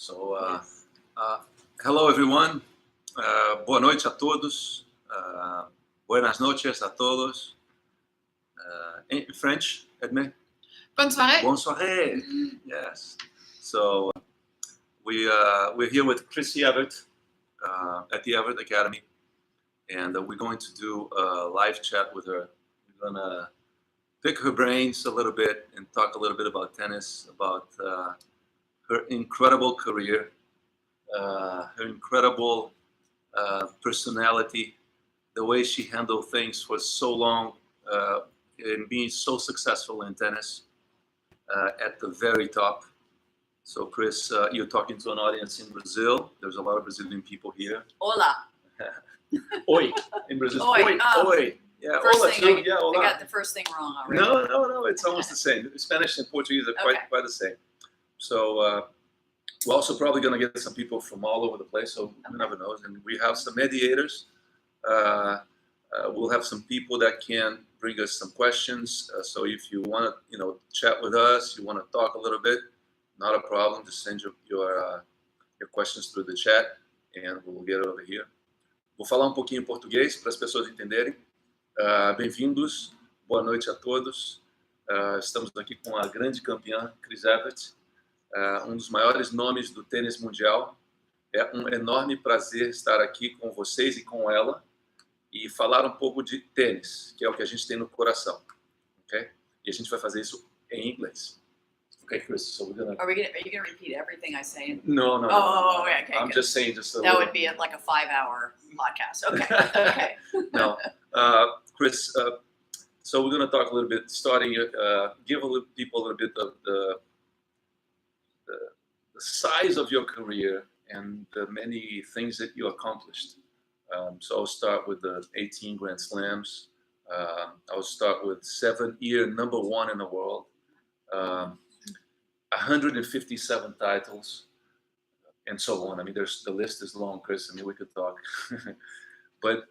So, Yes. hello everyone. Boa noite a todos. Buenas noches a todos. In French, Edmé? Bonne soirée. Bonne soirée. Yes. So, we're here with Chris Evert at the Evert Academy, and we're going to do a live chat with her. We're gonna pick her brains a little bit and talk a little bit about tennis, about her incredible career, her incredible personality, the way she handled things for so long, and being so successful in tennis at the very top. So, Chris, you're talking to an audience in Brazil. There's a lot of Brazilian people here. Hola. Oi, in Brazil. Oi. Oi. Yeah, First hola, thing too. I Yeah, hola. got the first thing wrong already. No, it's almost the same. Spanish and Portuguese are quite the same. So we're also probably going to get some people from all over the place, so who never knows. And we have some mediators. We'll have some people that can bring us some questions. So if you want to, chat with us, you want to talk a little bit, not a problem. Just send your questions through the chat, and we'll get it over here. Vou falar pouquinho em português para as pessoas entenderem. Bem-vindos, boa noite a todos. Estamos aqui com a grande campeã, Chris Evert, dos maiores nomes do tênis mundial. É um enorme prazer estar aqui com vocês e com ela e falar pouco de tênis, que é o que a gente tem no coração, ok? E a gente vai fazer isso em inglês. Okay, Chris, so we're gonna... Are you gonna repeat everything I say? No. Okay. I'm good. just saying that would be like a 5-hour podcast. Okay. No, Chris. So we're gonna talk a little bit, starting give people a little bit of the size of your career and the many things that you accomplished. So I'll start with the 18 Grand Slams. I'll start with 7-year number one in the world. 157 titles, and so on. I mean, the list is long, Chris. I mean, we could talk. But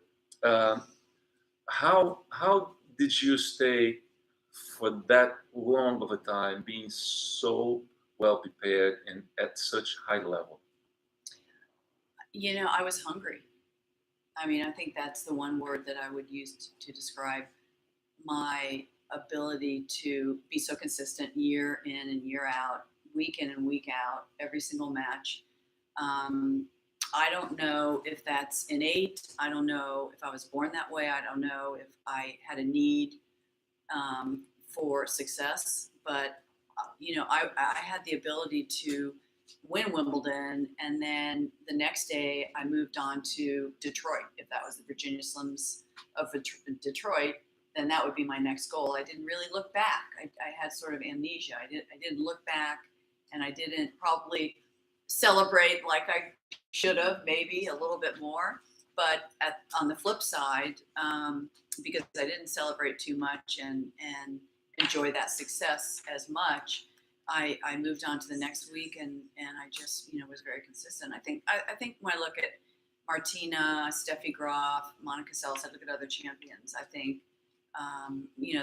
how did you stay for that long of a time, being so well prepared and at such high level? I was hungry. I mean, I think that's the one word that I would use to describe my ability to be so consistent year in and year out, week in and week out, every single match. I don't know if that's innate. I don't know if I was born that way. I don't know if I had a need for success, but I had the ability to win Wimbledon, and then the next day I moved on to Detroit. If that was the Virginia Slims of Detroit, then that would be my next goal. I didn't really look back. I had sort of amnesia. I didn't look back, and I didn't probably celebrate like I should have, maybe a little bit more. But on the flip side, because I didn't celebrate too much and enjoy that success as much, I moved on to the next week, and I just was very consistent. I think when I look at Martina, Steffi Graf, Monica Seles, I look at other champions, I think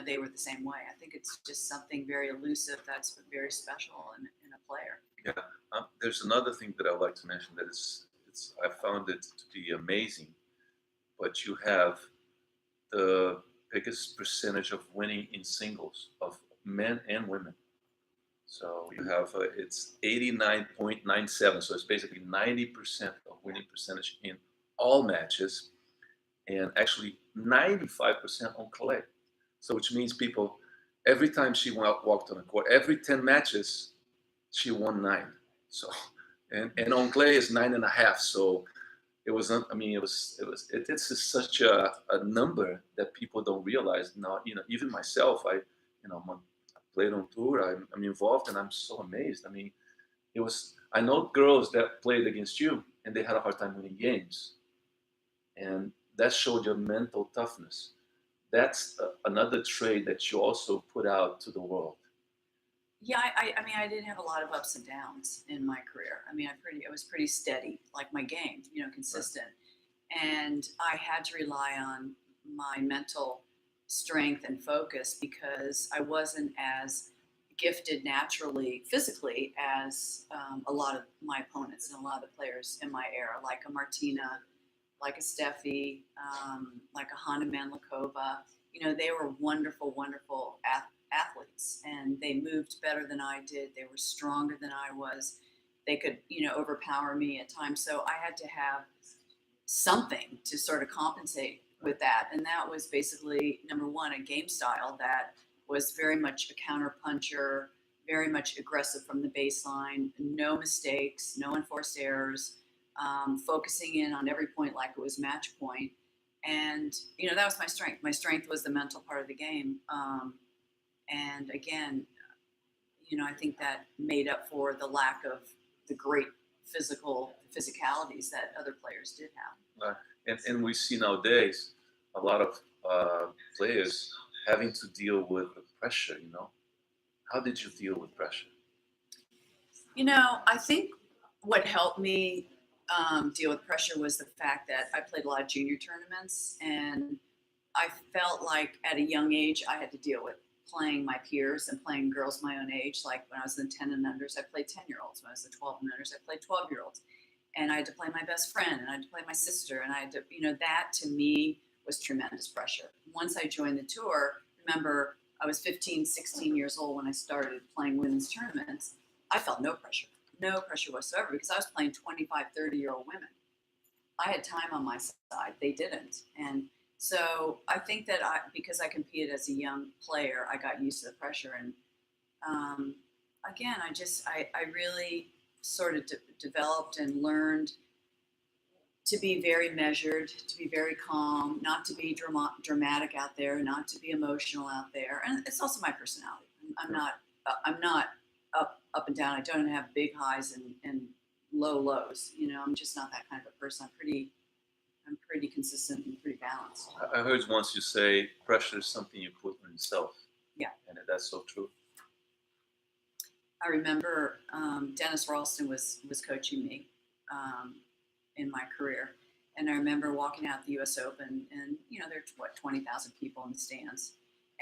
they were the same way. I think it's just something very elusive that's very special in a player. Yeah, there's another thing that I'd like to mention that I found it to be amazing, but you have the biggest percentage of winning in singles of men and women. So you have it's 89.97, so it's basically 90% of winning percentage in all matches, and actually 95% on clay. So which means people, every time she walked on the court, every 10 matches, she won 9. So and on clay is 9.5. So it wasn't. I mean, it's just such a number that people don't realize. Now, even myself, I played on tour. I'm involved, and I'm so amazed. I mean, I know girls that played against you, and they had a hard time winning games, and that showed your mental toughness. That's another trait that you also put out to the world. Yeah, I mean, I didn't have a lot of ups and downs in my career. I mean, I was pretty steady, like my game, consistent. Right. And I had to rely on my mental strength and focus because I wasn't as gifted naturally, physically, as a lot of my opponents and a lot of the players in my era, like a Martina, like a Steffi, like a Hanna Manlikova. You know, they were wonderful, wonderful athletes, and they moved better than I did. They were stronger than I was. They could, you know, overpower me at times. So I had to have something to sort of compensate with that. And that was basically, number one, a game style that was very much a counter puncher, very much aggressive from the baseline, no mistakes, no enforced errors, focusing in on every point like it was match point. And, you know, that was my strength. My strength was the mental part of the game. And again, you know, I think that made up for the lack of the great physicalities that other players did have. And we see nowadays a lot of players having to deal with the pressure, you know. How did you deal with pressure? You know, I think what helped me deal with pressure was the fact that I played a lot of junior tournaments, and I felt like at a young age I had to deal with playing my peers and playing girls my own age. Like when I was in 10 and unders, I played 10-year-olds. When I was in 12 and unders, I played 12-year-olds. And I had to play my best friend, and I had to play my sister, and I had to, you know, that to me was tremendous pressure. Once I joined the tour, remember, I was 15, 16 years old when I started playing women's tournaments. I felt no pressure whatsoever, because I was playing 25, 30-year-old women. I had time on my side. They didn't. And so I think that because I competed as a young player, I got used to the pressure. And again, I really sort of developed and learned to be very measured, to be very calm, not to be dramatic out there, not to be emotional out there. And it's also my personality. I'm not up and down. I don't have big highs and low lows. You know, I'm just not that kind of a person. I'm pretty consistent and pretty balanced. I heard once you say pressure is something you put on yourself. Yeah. And that's so true. I remember Dennis Ralston was coaching me in my career. And I remember walking out the U.S. Open, and, you know, there's 20,000 people in the stands.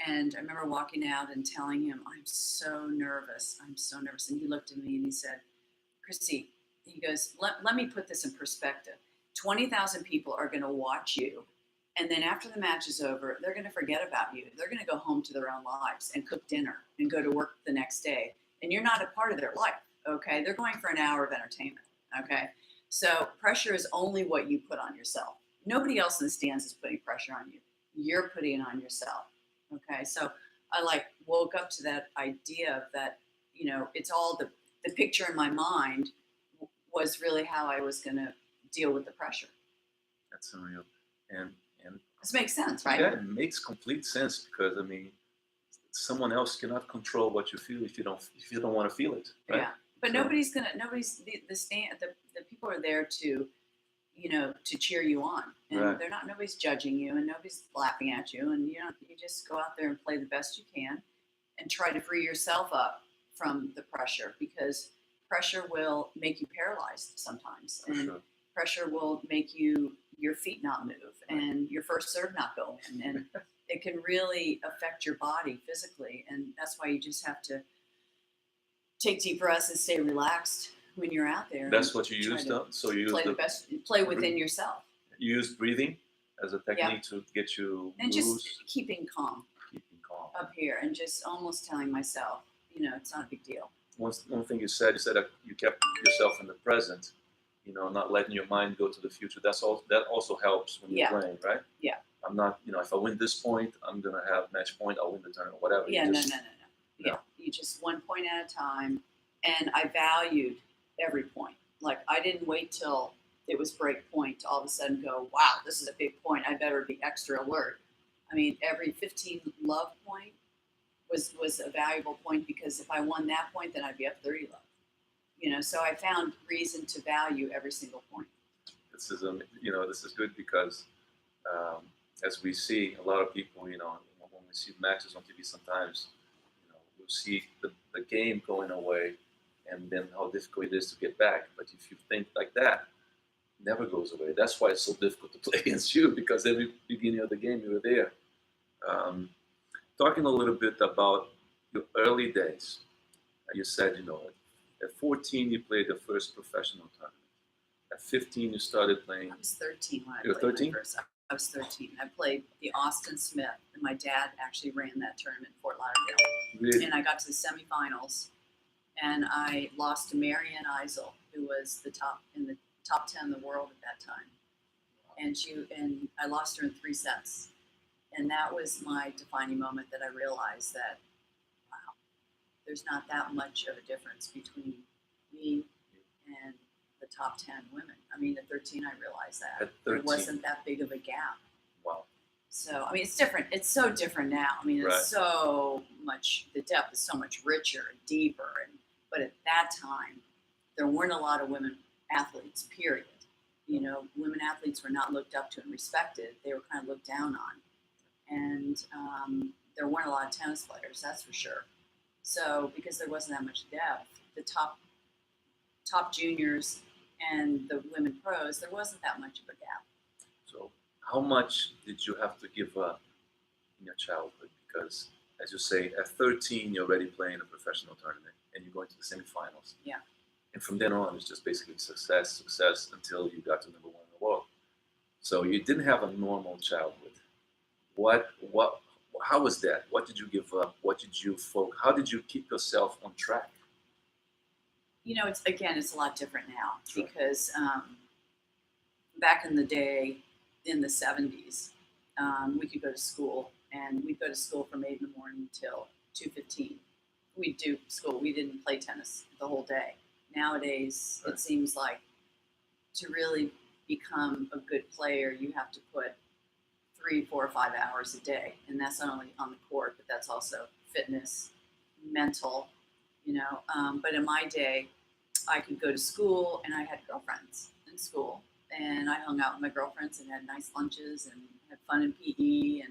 And I remember walking out and telling him, I'm so nervous. And he looked at me and he said, Chrissy, he goes, let me put this in perspective. 20,000 people are going to watch you. And then after the match is over, they're going to forget about you. They're going to go home to their own lives and cook dinner and go to work the next day. And you're not a part of their life, okay? They're going for an hour of entertainment, okay? So pressure is only what you put on yourself. Nobody else in the stands is putting pressure on you. You're putting it on yourself, okay? So I woke up to that idea of that, you know, it's all the picture in my mind was really how I was going to deal with the pressure. That's unreal. And this makes sense, right? Yeah, it makes complete sense, because I mean, someone else cannot control what you feel if you don't want to feel it, right? Yeah, but so, the people are there to, you know, to cheer you on, and right. Nobody's judging you, and nobody's laughing at you, and you just go out there and play the best you can, and try to free yourself up from the pressure, because pressure will make you paralyzed sometimes, and sure. Pressure will make your feet not move, and your first serve not go in, and it can really affect your body physically. And that's why you just have to take deep breaths and stay relaxed when you're out there. That's what you used. So you play within yourself. You use breathing as a technique to get you and loose. Just keeping calm up here, and just almost telling myself, you know, it's not a big deal. One thing you said that you kept yourself in the present. You know, not letting your mind go to the future. That also helps when you're playing, right? Yeah. I'm not, you know, if I win this point, I'm gonna have match point. I'll win the tournament, whatever. Yeah, no. Yeah, you just one point at a time. And I valued every point. Like, I didn't wait till it was break point to all of a sudden go, wow, this is a big point. I better be extra alert. I mean, every 15 love point was a valuable point, because if I won that point, then I'd be up 30 love. You know, so I found reason to value every single point. This is good, because as we see a lot of people, you know, when we see matches on TV, sometimes, you know, we'll see the game going away, and then how difficult it is to get back. But if you think like that, it never goes away. That's why it's so difficult to play against you, because every beginning of the game you were there. Talking a little bit about your early days. You said, at 14 you played the first professional tournament. At 15 you started playing. I was 13 when I You were played 13? my first. I was 13. I played the Austin Smith, and my dad actually ran that tournament in Fort Lauderdale. Really? And I got to the semifinals, and I lost to Marianne Eisel, who was in the top 10 in the world at that time. And I lost her in 3 sets. And that was my defining moment that I realized that, wow, there's not that much of a difference between me and the top 10 women. I mean, at 13, I realized that. At 13. There wasn't that big of a gap. Wow. So, I mean, it's different. It's so different now. I mean, Right. it's so much, the depth is so much richer and deeper. But at that time, there weren't a lot of women athletes, period. Women athletes were not looked up to and respected. They were kind of looked down on. And there weren't a lot of tennis players, that's for sure. So, because there wasn't that much depth, the top juniors and the women pros, there wasn't that much of a gap. So how much did you have to give up in your childhood? Because, as you say, at 13 you're already playing a professional tournament and you're going to the semifinals. Yeah. And from then on, it's just basically success until you got to #1 in the world. So you didn't have a normal childhood. How was that? What did you give up? What did you focus? How did you keep yourself on track? It's a lot different now. Sure. Because back in the day, in the 70s, we could go to school, and we'd go to school from 8 in the morning till 2:15. We'd do school. We didn't play tennis the whole day. Nowadays, Right. It seems like to really become a good player, you have to put 3, 4, or 5 hours a day. And that's not only on the court, but that's also fitness, mental, But in my day, I could go to school, and I had girlfriends in school. And I hung out with my girlfriends and had nice lunches and had fun in PE.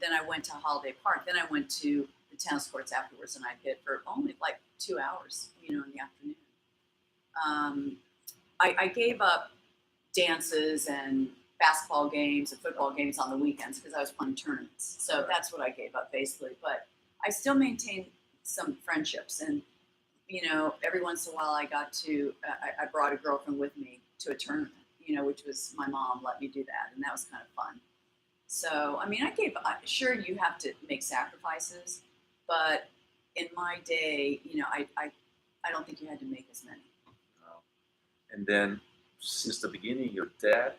Then I went to Holiday Park. Then I went to the tennis courts afterwards, and I hit for only like 2 hours, in the afternoon. I gave up dances and basketball games and football games on the weekends because I was playing tournaments. So that's what I gave up basically. But I still maintained some friendships, and every once in a while I brought a girlfriend with me to a tournament, which was my mom let me do that, and that was kind of fun. So I mean, sure, you have to make sacrifices, but in my day, I don't think you had to make as many. And then, since the beginning, your dad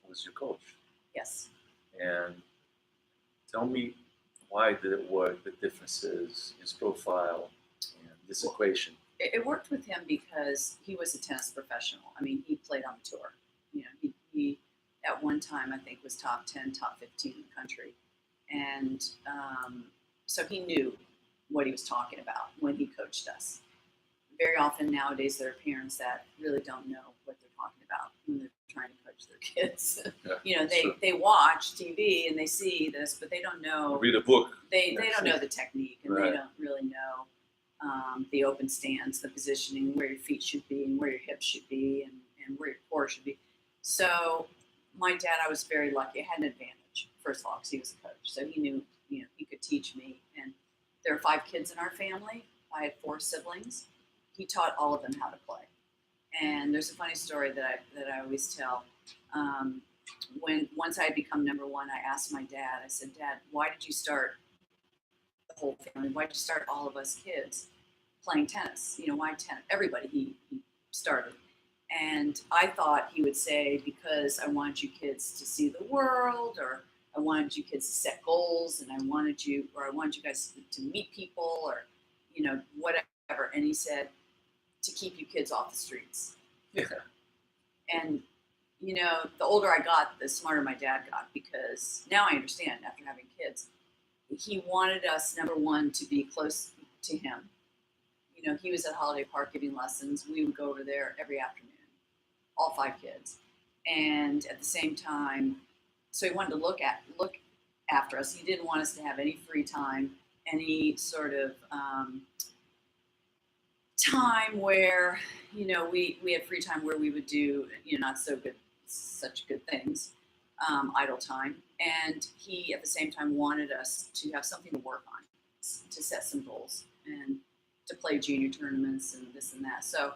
was your coach. Yes. And tell me, why did it work? The differences, his profile, and this equation. It worked with him because he was a tennis professional. I mean, he played on the tour. He at one time I think was top 10, top 15 in the country, and so he knew what he was talking about when he coached us. Very often nowadays there are parents that really don't know what they're talking about when they're trying to coach their kids. Yeah, they watch TV and they see this, but they don't know. Read a book. They don't know the technique, and Right. they don't really know the open stance, the positioning, where your feet should be, and where your hips should be, and where your core should be. So my dad, I was very lucky. I had an advantage, first of all, because he was a coach, so he knew, he could teach me. And there are 5 kids in our family. I had 4 siblings. He taught all of them how to play. And there's a funny story that I always tell. Once I had become #1, I asked my dad. I said, "Dad, why did you start the whole family? Why did you start all of us kids playing tennis? Why tennis? Everybody." He started, and I thought he would say, "Because I wanted you kids to see the world, or I wanted you kids to set goals, and I wanted you guys to meet people, or whatever." And he said, "To keep you kids off the streets." Yeah. And the older I got, the smarter my dad got, because now I understand after having kids. He wanted us, #1, to be close to him. He was at Holiday Park giving lessons. We would go over there every afternoon, all 5 kids. And at the same time, so he wanted to look after us. He didn't want us to have any free time, any sort of time where, we had free time where we would do, not such good things. idle time. And he, at the same time, wanted us to have something to work on, to set some goals and to play junior tournaments and this and that. So,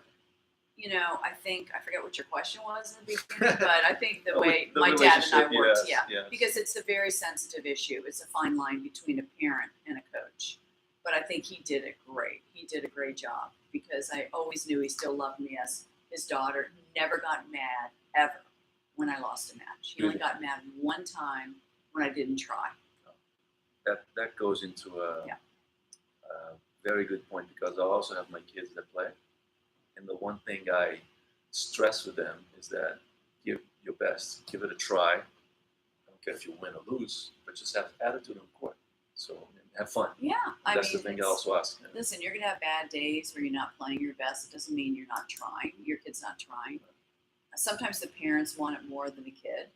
I think, I forget what your question was in the beginning, but I think the way my dad and I worked, because it's a very sensitive issue. It's a fine line between a parent and a coach. But I think he did it great. He did a great job because I always knew he still loved me as his daughter. He never got mad, ever, when I lost a match. He only got mad one time when I didn't try. That goes into a very good point, because I also have my kids that play. And the one thing I stress with them is that give your best, give it a try. I don't care if you win or lose, but just have attitude on court. So have fun. Yeah, That's the thing I also ask. Listen, you're going to have bad days where you're not playing your best. It doesn't mean you're not trying. Your kid's not trying. Sometimes the parents want it more than the kid.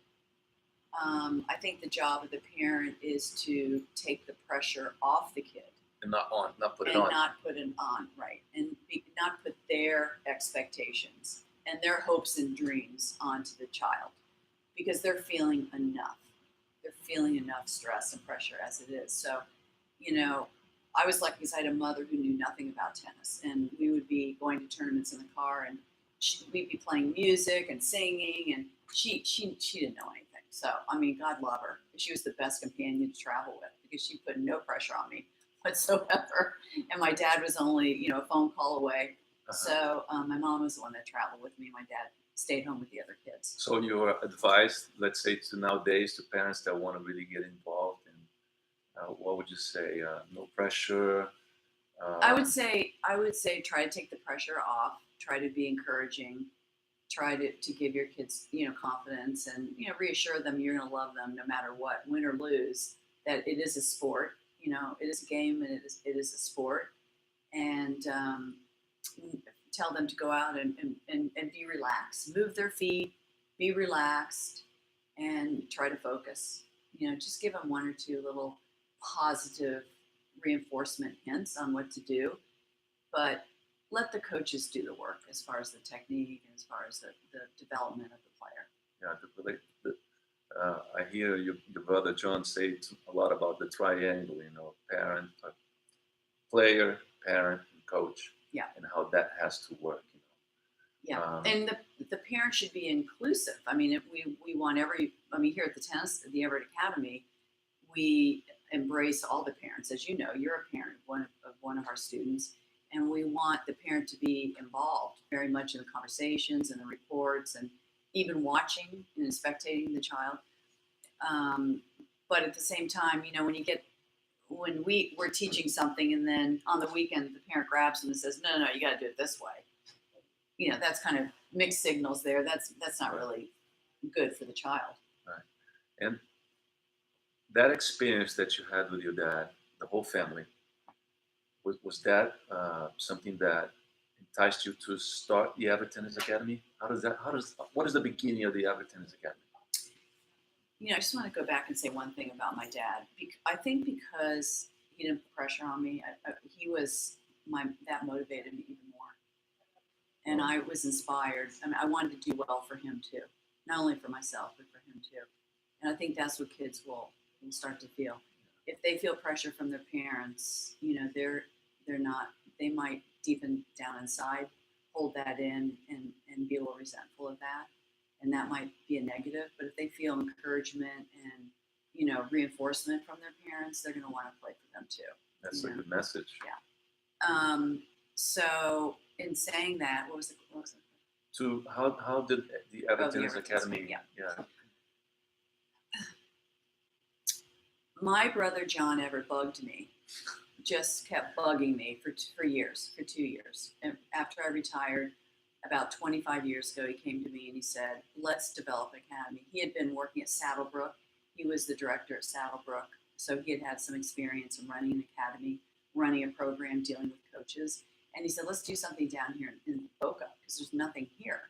I think the job of the parent is to take the pressure off the kid. And not put it and on. And not put it on, right. And not put their expectations and their hopes and dreams onto the child, because they're feeling enough. They're feeling enough stress and pressure as it is. So, I was lucky because I had a mother who knew nothing about tennis, and we would be going to tournaments in the car, and we'd be playing music and singing, and she didn't know anything. So, God love her. She was the best companion to travel with because she put no pressure on me whatsoever. And my dad was only, a phone call away. So my mom was the one that traveled with me. My dad stayed home with the other kids. So your advice, let's say, to nowadays, to parents that want to really get involved, and what would you say? No pressure. I would say try to take the pressure off. Try to be encouraging. Try to give your kids, confidence, and reassure them you're going to love them no matter what, win or lose. That it is a sport. It is a game, and it is a sport. And tell them to go out and be relaxed, move their feet, be relaxed, and try to focus. Just give them one or two little positive reinforcement hints on what to do, but let the coaches do the work as far as the technique and as far as the development of the player. Yeah, I hear your brother John say a lot about the triangle, parent, player, parent, and coach. Yeah. And how that has to work. Yeah, and the parent should be inclusive. If we want here at the Evert Academy, we embrace all the parents. As you know, you're a parent of one of our students, and we want the parent to be involved very much in the conversations and the reports, and even watching and spectating the child. But at the same time, when we're teaching something, and then on the weekend the parent grabs them and says, no, you got to do it this way. That's kind of mixed signals there. That's not really good for the child. Right. And that experience that you had with your dad, the whole family, was that something that enticed you to start the Evert Tennis Academy? What is the beginning of the Evert Tennis Academy? I just want to go back and say one thing about my dad. I think because he didn't put pressure on me, that motivated me even more. And I was inspired. I wanted to do well for him too, not only for myself, but for him too. And I think that's what kids will start to feel. If they feel pressure from their parents, they might deep down inside hold that in and be a little resentful of that. And that might be a negative, but if they feel encouragement and, reinforcement from their parents, they're going to want to play for them too. That's a good message. Yeah. So in saying that, what was it? So how did the Evert Tennis Academy? Yeah. My brother John Evert bugged me, just kept bugging me for 2 years. And after I retired, about 25 years ago, he came to me and he said, let's develop an academy. He had been working at Saddlebrook. He was the director at Saddlebrook. So he had some experience in running an academy, running a program, dealing with coaches. And he said, let's do something down here in Boca, because there's nothing here.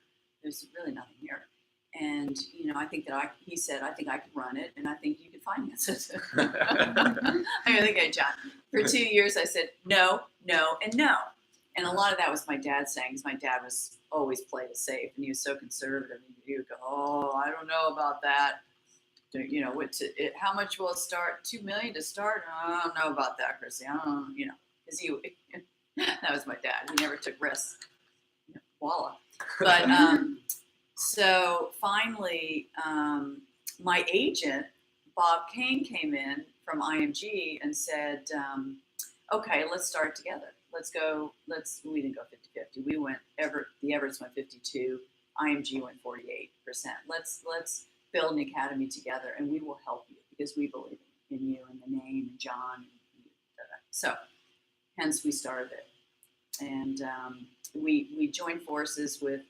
There's really nothing here. And, I think he said, I think I could run it, and I think you could finance it. Okay, John. For 2 years, I said, no, and no. And a lot of that was my dad saying, because my dad was always played it safe, and he was so conservative. He would go, I don't know about that. how much will it start? 2 million to start? I don't know about that, Chrissy. I don't, because that was my dad. He never took risks. Voila. But so finally, my agent, Bob Kane, came in from IMG and said, okay, let's start together. We didn't go 50-50. We went, the Everts went 52, IMG went 48%. Let's build an academy together, and we will help you because we believe in you and the name and John. So hence we started it. And we joined forces with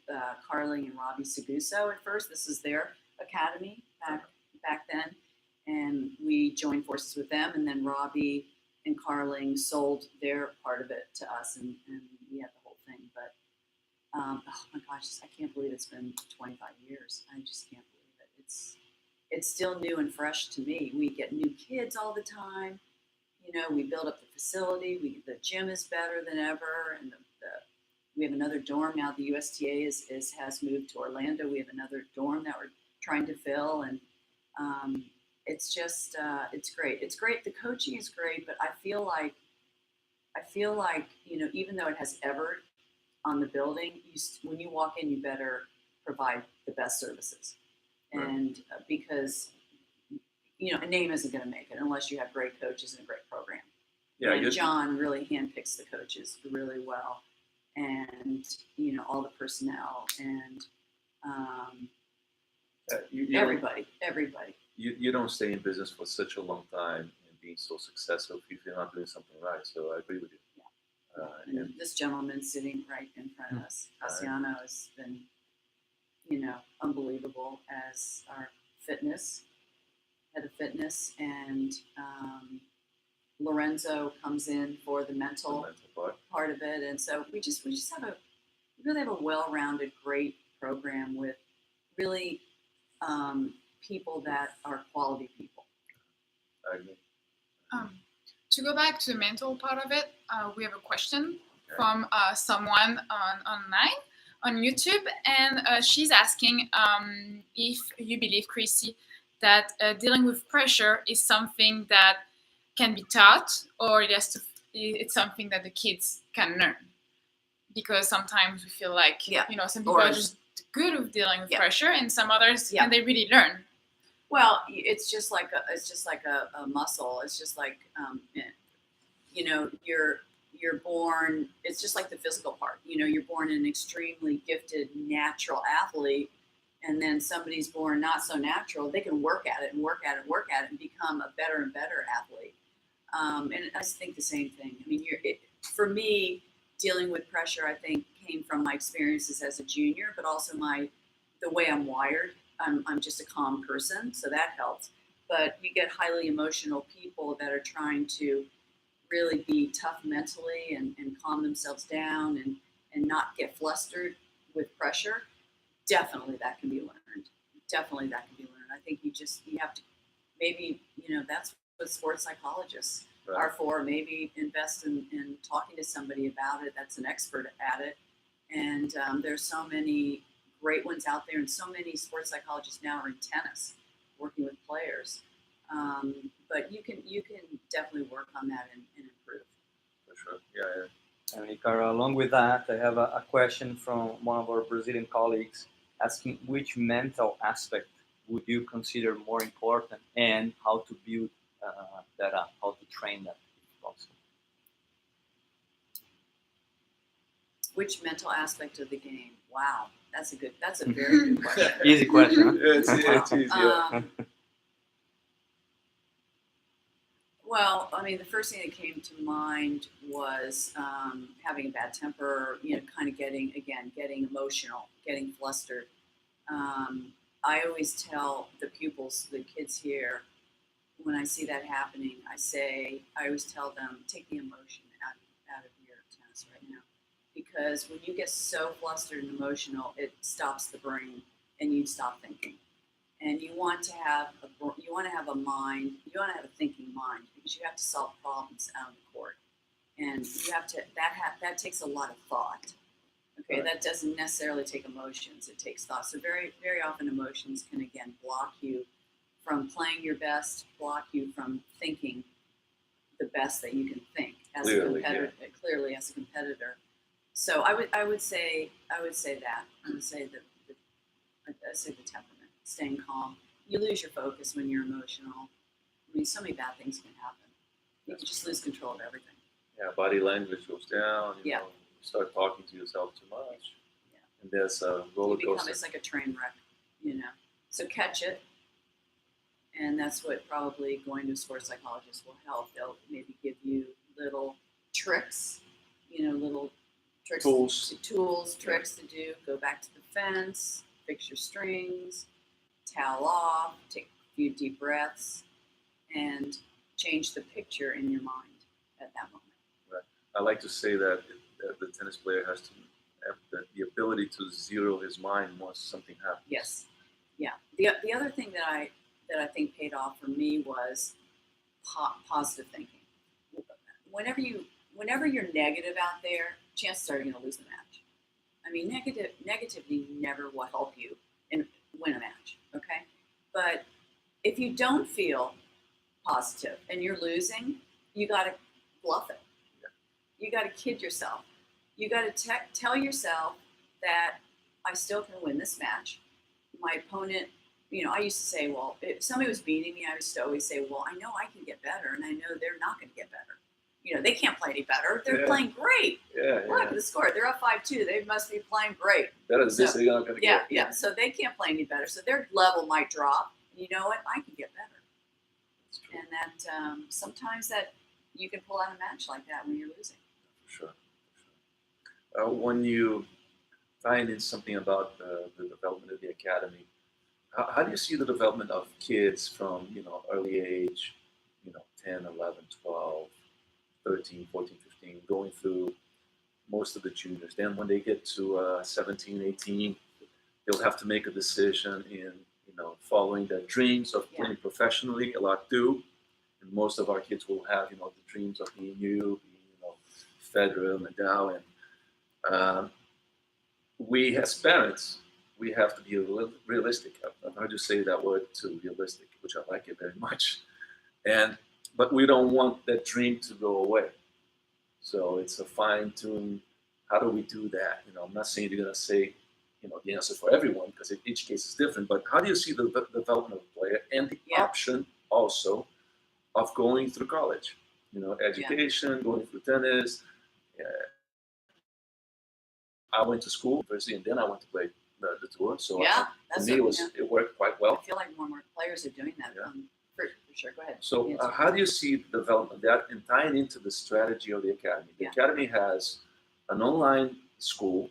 Carling and Robbie Seguso at first. This is their academy back then. And we joined forces with them, and then Robbie and Carling sold their part of it to us, and we had the whole thing. But oh my gosh, I can't believe it's been 25 years. I just can't believe it. It's still new and fresh to me. We get new kids all the time. We build up the facility. The gym is better than ever, and we have another dorm now. The USTA has moved to Orlando. We have another dorm that we're trying to fill, and it's just it's great. It's great. The coaching is great, but I feel like even though it has Evert on the building, when you walk in, you better provide the best services, and because a name isn't going to make it unless you have great coaches and a great program. Yeah, and John really handpicks the coaches really well, and all the personnel and everybody. You don't stay in business for such a long time and being so successful if you're not doing something right. So I agree with you. Yeah. And this gentleman sitting right in front of us, Cassiano, has been, unbelievable as our head of fitness, and Lorenzo comes in for the mental part of it, and so we really have a well-rounded, great program with really people that are quality people. I agree. To go back to the mental part of it, we have a question from someone online on YouTube, and she's asking if you believe, Chrissy, that dealing with pressure is something that can be taught, or it's something that the kids can learn. Because sometimes we feel like some people are just good with dealing with pressure, and some others can they really learn. Well, it's just like a muscle. It's just like you're born. It's just like the physical part. You're born an extremely gifted natural athlete, and then somebody's born not so natural. They can work at it and work at it and work at it and become a better and better athlete. And I think the same thing. I mean, for me, dealing with pressure, I think, came from my experiences as a junior, but also the way I'm wired. I'm just a calm person, so that helps. But you get highly emotional people that are trying to really be tough mentally and calm themselves down and not get flustered with pressure. Definitely that can be learned. I think you have to, maybe, that's what sports psychologists are for. Maybe invest in talking to somebody about it that's an expert at it. And there's so many great ones out there, and so many sports psychologists now are in tennis working with players. But you can definitely work on that and improve. For sure. Yeah. And Ricardo, along with that, I have a question from one of our Brazilian colleagues asking which mental aspect would you consider more important, and how to build that up, how to train that also. Which mental aspect of the game? Wow, that's a very good question. Easy question. Huh? It's easy. Well, I mean, the first thing that came to mind was having a bad temper, kind of getting emotional, getting flustered. I always tell the pupils, the kids here, when I see that happening, I always tell them, take the emotion out of your tennis right now. Because when you get so flustered and emotional, it stops the brain and you stop thinking. And you want to have a mind, you want to have a thinking mind, because you have to solve problems out on the court. And you have to, that takes a lot of thought. Okay, that doesn't necessarily take emotions, it takes thought. So very, very often emotions can, again, block you from playing your best block you from thinking the best that you can think as a competitor, clearly as a competitor. So I would say that. I would say the temperament, staying calm. You lose your focus when you're emotional. I mean, so many bad things can happen. You can just lose control of everything. Yeah, body language goes down. You Yeah. know, you start talking to yourself too much. Yeah. And there's a roller coaster. It's like a train wreck, you know. So catch it. And that's what probably going to a sports psychologist will help. They'll maybe give you little tricks, you know, little tricks, tricks to do. Go back to the fence, fix your strings, towel off, take a few deep breaths, and change the picture in your mind at that moment. Right. I like to say that the tennis player has to have the ability to zero his mind once something happens. Yes. Yeah. The other thing that I think paid off for me was positive thinking. Whenever you're negative out there, chances are you're going to lose the match. I mean, negativity never will help you and win a match. Okay, but if you don't feel positive and you're losing, you got to bluff it. Yeah. You got to kid yourself. You got to tell yourself that I still can win this match. My opponent, you know, I used to say, well, if somebody was beating me, I used to always say, well, I know I can get better, and I know they're not going to get better. You know, they can't play any better. They're playing great. Yeah, Look at the score. They're up 5-2. They must be playing great. Better than this, they're not going to get. Yeah. So they can't play any better. So their level might drop. You know what? I can get better. That's true. And that sometimes that you can pull out a match like that when you're losing. For sure. When you find in something about the development of the academy, how do you see the development of kids from, you know, early age, you know, 10, 11, 12, 13, 14, 15, going through most of the juniors. Then when they get to 17, 18, they'll have to make a decision in, you know, following their dreams of playing professionally. A lot do. And most of our kids will have, you know, the dreams of being you know, Federer, Nadal. And we as parents, we have to be realistic. I've heard you say that word too, realistic, which I like it very much. But we don't want that dream to go away. So it's a fine-tune, how do we do that? You know, I'm not saying you're going to say, you know, the answer for everyone, because each case is different, but how do you see the development of the player and the option also of going through college? You know, education, going through tennis. I went to school, university, and then I went to play the tour. So for me, it worked quite well. I feel like more and more players are doing that. Yeah. For sure. Go ahead. So how do you see the development that and tying into the strategy of the academy? The academy has an online school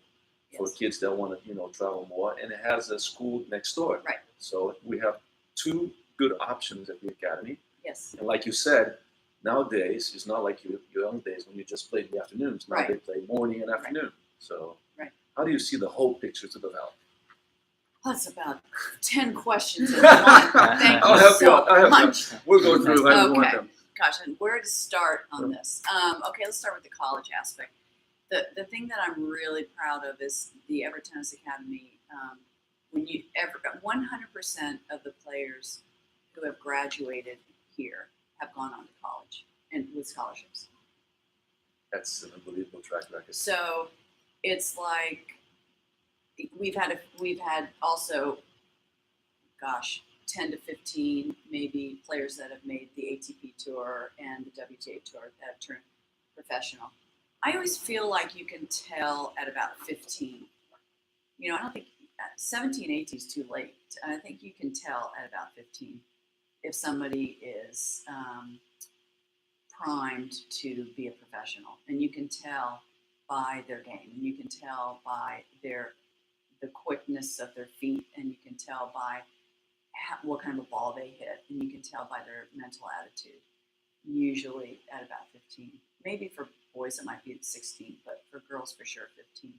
for kids that want to, you know, travel more, and it has a school next door. Right. So we have two good options at the academy. Yes. And like you said, nowadays it's not like your young days when you just played in the afternoons. Now they play morning and afternoon. So how do you see the whole picture to develop? That's about 10 questions in one. Thank you so much. We'll go through how you want them. Gosh, and where to start on this? Okay, let's start with the college aspect. The thing that I'm really proud of is the Evert Tennis Academy. When 100% of the players who have graduated here have gone on to college and with scholarships. That's an unbelievable track record. So it's like we've had also, 10 to 15 maybe players that have made the ATP tour and the WTA tour that have turned professional. I always feel like you can tell at about 15. You know, I don't think 17, 18 is too late. I think you can tell at about 15 if somebody is primed to be a professional, and you can tell by their game, and you can tell by the quickness of their feet, and you can tell by what kind of a ball they hit, and you can tell by their mental attitude, usually at about 15. Maybe for boys it might be at 16, but for girls for sure 15.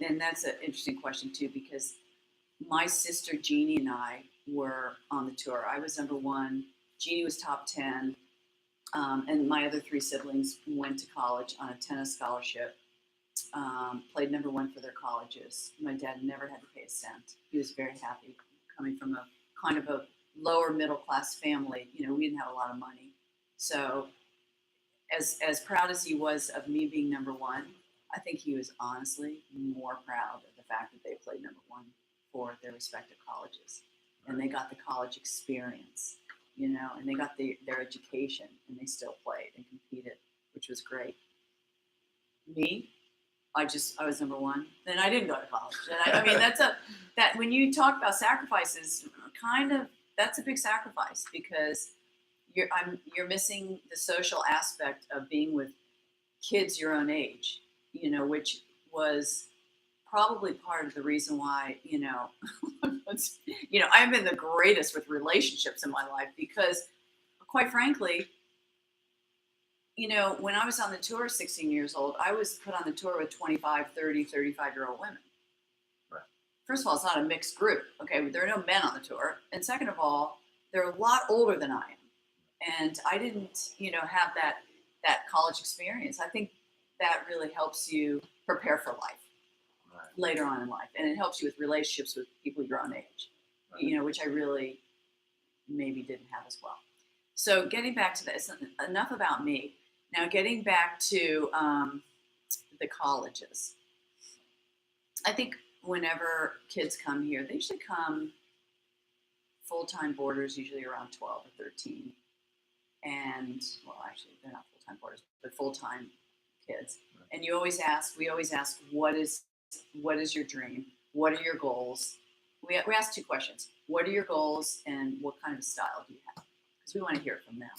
And that's an interesting question too, because my sister Jeannie and I were on the tour. I was number 1, Jeannie was top 10, and my other 3 siblings went to college on a tennis scholarship. Played number 1 for their colleges. My dad never had to pay a cent. He was very happy, coming from a kind of a lower middle class family. You know, we didn't have a lot of money. So as proud as he was of me being number one, I think he was honestly more proud of the fact that they played number one for their respective colleges. And they got the college experience, you know, and they got their education, and they still played and competed, which was great. Me, I was number one. Then I didn't go to college. And I mean, that when you talk about sacrifices, that's a big sacrifice, because you're missing the social aspect of being with kids your own age, you know, which was probably part of the reason why, you know, I've been the greatest with relationships in my life, because quite frankly, you know, when I was on the tour 16 years old, I was put on the tour with 25, 30, 35-year-old women. Right. First of all, it's not a mixed group. Okay, there are no men on the tour. And second of all, they're a lot older than I am. And I didn't, you know, have that college experience. I think that really helps you prepare for life later on in life. And it helps you with relationships with people your own age, you know, which I really maybe didn't have as well. So getting back to this, enough about me. Now getting back to the colleges. I think whenever kids come here, they usually come full-time boarders, usually around 12 or 13. And, well, actually, they're not full-time boarders, but full-time kids. And we always ask, what is your dream? What are your goals? We ask two questions. What are your goals, and what kind of style do you have? Because we want to hear from them,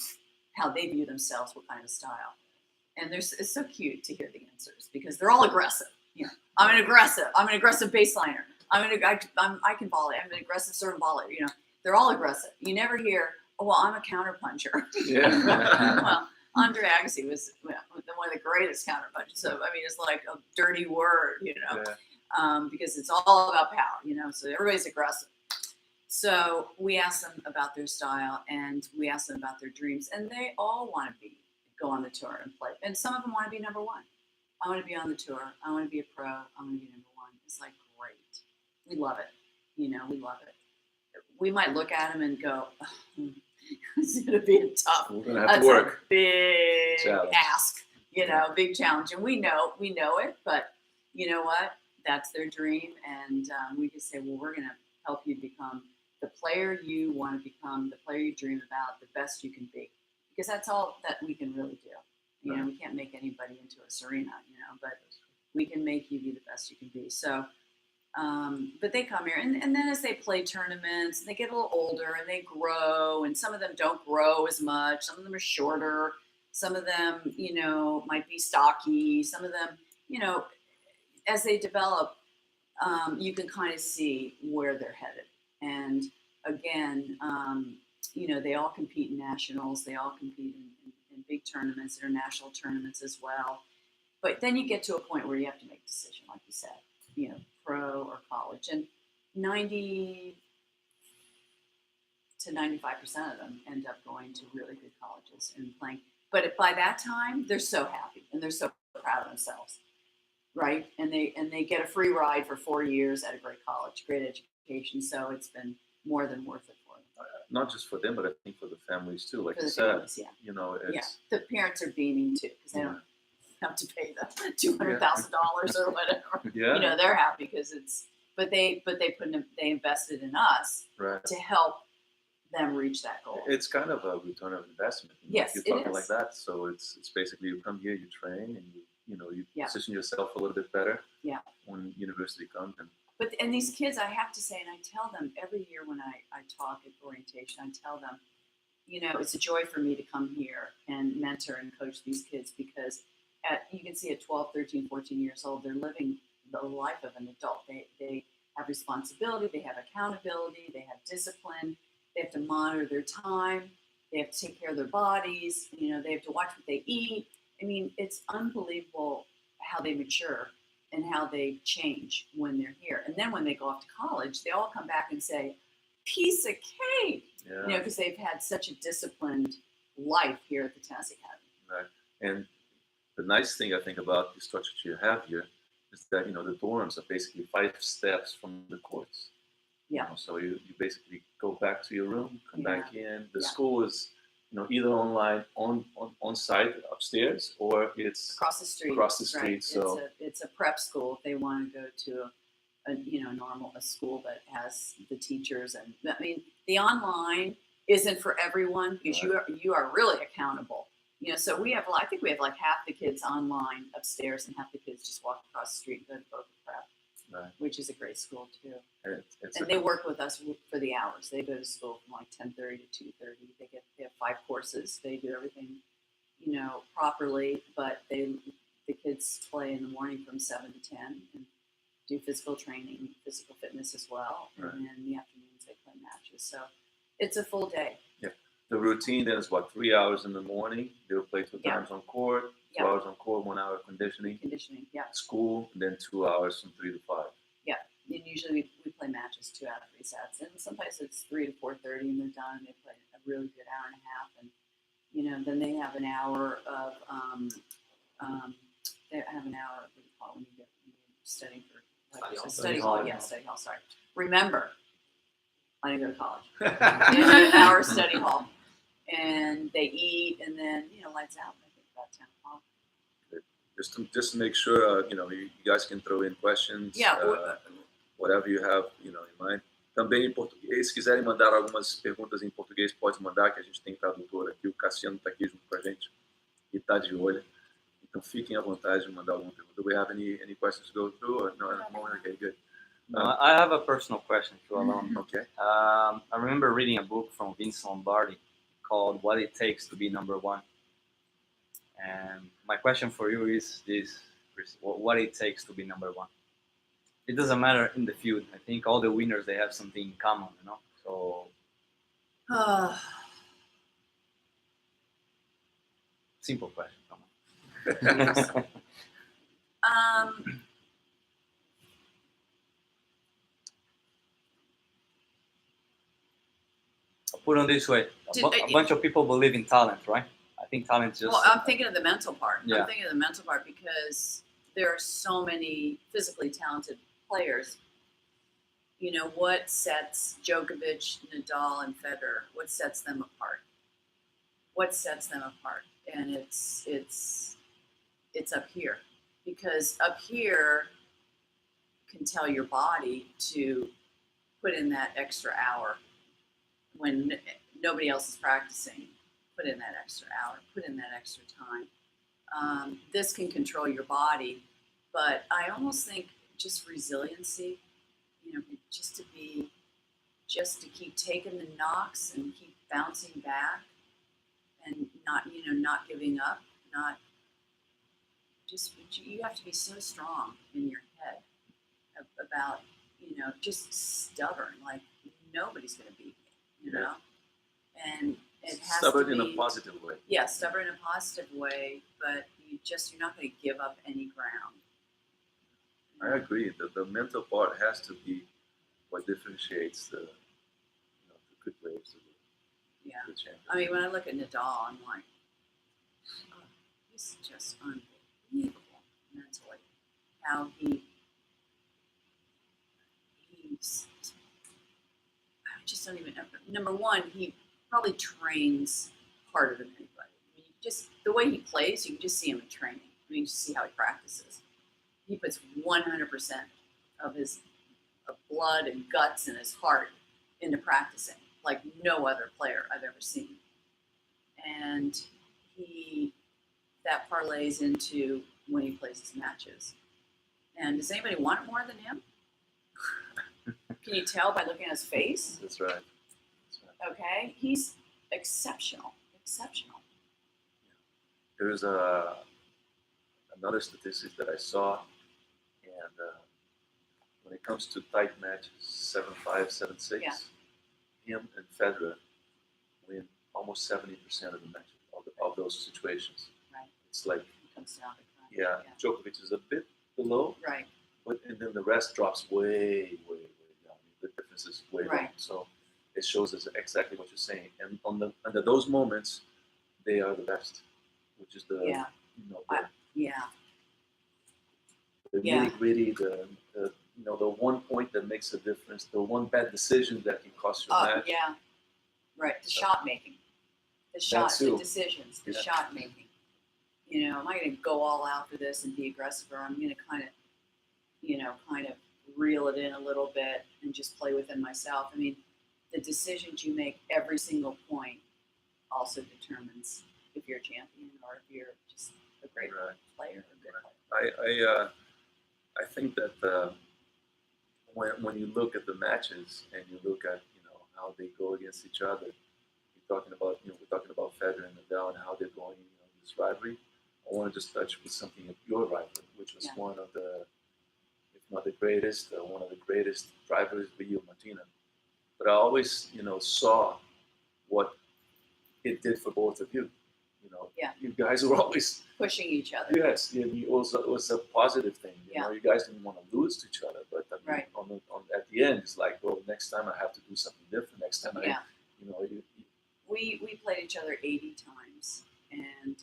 how they view themselves, what kind of style. And it's so cute to hear the answers, because they're all aggressive. You know, I'm an aggressive baseliner. I can volley. I'm an aggressive serve volley. You know, they're all aggressive. You never hear, oh, well, I'm a counter puncher. Yeah. Well, Andre Agassi was one of the greatest counter punchers. So, I mean, it's like a dirty word, you know, because it's all about power, you know, so everybody's aggressive. So we ask them about their style, and we ask them about their dreams, and they all want to go on the tour and play. And some of them want to be number one. I want to be on the tour. I want to be a pro. I want to be number one. It's like, great. We love it. You know, we love it. We might look at them and go, oh, it's going to be a tough. We're going to have to work. A big challenge. Ask, you know, big challenge. And we know it, but you know what? That's their dream. And we just say, well, we're going to help you become the player you want to become, the player you dream about, the best you can be. Because that's all that we can really do. You know, we can't make anybody into a Serena, you know, but we can make you be the best you can be. So, but they come here, and then as they play tournaments, they get a little older and they grow, and some of them don't grow as much. Some of them are shorter. Some of them, you know, might be stocky. Some of them, you know, as they develop, you can kind of see where they're headed. And again, you know, they all compete in nationals. They all compete in big tournaments, international tournaments as well. But then you get to a point where you have to make a decision, like you said, you know, pro or college. And 90 to 95% of them end up going to really good colleges and playing. But by that time, they're so happy and they're so proud of themselves, right? And they get a free ride for 4 years at a great college, great education. So it's been more than worth it for them. Not just for them, but I think for the families too. Like For you the said, families, yeah. you know, it's The parents are beaming too, because they don't have to pay the $200,000 or whatever. Yeah. You know, they're happy because but they invested in us right. to help them reach that goal. It's kind of a return of investment. Yes, you're it talking is. like that. So it's basically you come here, you train, and you Yeah. position yourself a little bit better. Yeah. When university comes. And these kids, I have to say, and I tell them every year when I talk at orientation, I tell them, you know, it's a joy for me to come here and mentor and coach these kids, because you can see at 12, 13, 14 years old, they're living the life of an adult. They have responsibility, they have accountability, they have discipline, they have to monitor their time, they have to take care of their bodies, you know, they have to watch what they eat. I mean, it's unbelievable how they mature and how they change when they're here. And then when they go off to college, they all come back and say, piece of cake, you know, because they've had such a disciplined life here at the Tennis Academy. Right. And the nice thing I think about the structure you have here is that, you know, the dorms are basically 5 steps from the courts. Yeah. You know, so you basically go back to your room, come back in. The Yeah. school is, you know, either online on site upstairs, or it's across the street. across the street. Right. So it's a prep school. If they want to go to a school that has the teachers, and I mean, the online isn't for everyone because you are really accountable. You know, so I think we have like half the kids online upstairs and half the kids just walk across the street and go to both prep, right. which is a great school too. It's And they work with us for the hours. They go to school from like 10:30 to 2:30. They have 5 courses. They do everything, you know, properly. But the kids play in the morning from 7 to 10 and do physical training, physical fitness as well. Right. And then in the afternoons they play matches. So it's a full day. Yeah. The routine then is what, 3 hours in the morning. They'll play 2 times on court, 2 hours on court, 1 hour conditioning. Yeah. School, and then 2 hours from 3 to 5. Yeah. And usually we play matches 2 out of 3 sets. And sometimes it's 3 to 4:30 and they're done. They play a really good hour and a half. And, you know, then they have an hour of, they have an hour of, what do you call it when you're studying for, study hall. Yeah, study hall, sorry. Remember, I didn't go to college. An hour study hall. And they eat and then, you know, lights out, I think about 10 o'clock. Just to make sure, you know, you guys can throw in questions. Yeah. Whatever you have, you know, in mind. Também em português, se quiserem mandar algumas perguntas em português, pode mandar, que a gente tem tradutor aqui. O Cassiano está aqui junto com a gente e está de olho. Então fiquem à vontade de mandar alguma pergunta. Do we have any questions to go through? Or no, okay, good. No, I have a personal question to Alon. Okay. I remember reading a book from Vince Lombardi called "What It Takes to Be Number One," and my question for you is this, Chris: what it takes to be number one? It doesn't matter in the field. I think all the winners, they have something in common, you know. So simple question. Come on. I'll put it this way: a bunch of people believe in talent, right? I think talent just. Well, I'm thinking of the mental part. Yeah. I'm thinking of the mental part because there are so many physically talented players. You know, what sets Djokovic, Nadal, and Federer? What sets them apart? What sets them apart? And it's up here, because up here can tell your body to put in that extra hour when nobody else is practicing. Put in that extra hour. Put in that extra time. This can control your body, but I almost think just resiliency. You know, just to keep taking the knocks and keep bouncing back, and not giving up. You have to be so strong in your head about, just stubborn. Like nobody's going to beat me, you know. And it has stubborn to be in a positive way. Yeah, stubborn in a positive way, but you're not going to give up any ground. I agree. The mental part has to be what differentiates the good players to the good champions. I mean, when I look at Nadal, I'm like, oh, he's just unbelievable mentally. How I just don't even know. Number one, he probably trains harder than anybody. I mean, just the way he plays, you can just see him in training. I mean, you just see how he practices. He puts 100% of his blood and guts and his heart into practicing, like no other player I've ever seen. And that parlays into when he plays his matches. And does anybody want it more than him? Can you tell by looking at his face? That's right. Okay, he's exceptional. There's another statistic that I saw, and when it comes to tight matches, 7-5, 7-6, him and Federer win almost 70% of the matches of those situations. Right. It's like, it comes down to that. Djokovic is a bit below, right? And then the rest drops way down. The difference is way down. So it shows us exactly what you're saying. And under those moments, they are the best, which is the nitty gritty, the the one point that makes a difference, the one bad decision that can cost you a match. Yeah, right. The So- shot making, the too. decisions, the Yeah. shot making. Am I going to go all out for this and be aggressive, or I'm going to kind of reel it in a little bit and just play within myself? I mean, the decisions you make every single point also determines if you're a champion or if you're just a great Right. player or a good player. I think that when you look at the matches and you look at how they go against each other, we're talking about Federer and Nadal and how they're going this rivalry. I want to just touch with something of your rivalry, which was one of the, if not the greatest, one of the greatest rivalries with you, Martina. But I always saw what it did for both of you. You guys were always Pushing each other. yes. It was a positive thing. You guys didn't want to lose to each other, but I mean, Right. at the end, it's like, well, next time I have to do something different. Next time Yeah. you We played each other 80 times, and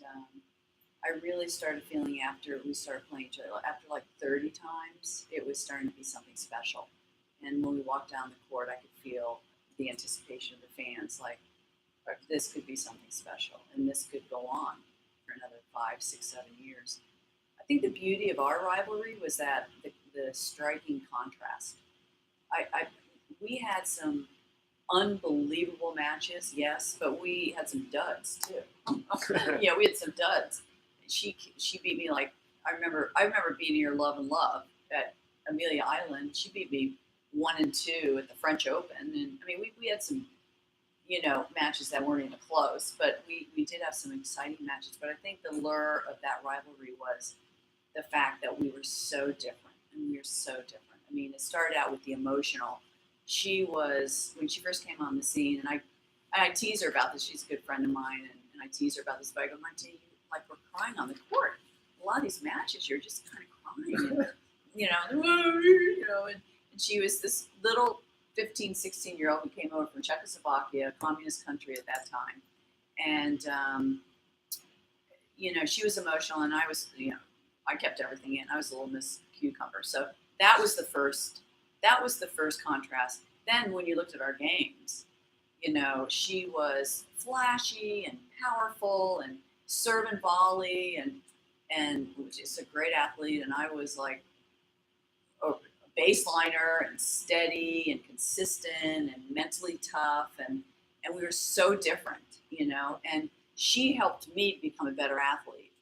I really started feeling after we started playing each other, after like 30 times, it was starting to be something special. And when we walked down the court, I could feel the anticipation of the fans, like this could be something special, and this could go on for another 5, 6, 7 years. I think the beauty of our rivalry was that the striking contrast. We had some unbelievable matches, yes, but we had some duds too. Yeah, we had some duds. She beat me like I remember beating her love and love at Amelia Island. She beat me 1-2 at the French Open, and I mean we had some matches that weren't even close, but we did have some exciting matches. But I think the lure of that rivalry was the fact that we were so different, and we were so different. I mean, it started out with the emotional. She was, when she first came on the scene, and I tease her about this. She's a good friend of mine, and I tease her about this. But I go, Martina, we're crying on the court. A lot of these matches, you're just kind of crying, and she was this little 15, 16-year-old who came over from Czechoslovakia, a communist country at that time. And, she was emotional, and I was, I kept everything in. I was a little Miss Cucumber. So that was the first contrast. Then when you looked at our games, she was flashy and powerful and serve and volley and was just a great athlete. And I was like a baseliner and steady and consistent and mentally tough. And we were so different, and she helped me become a better athlete.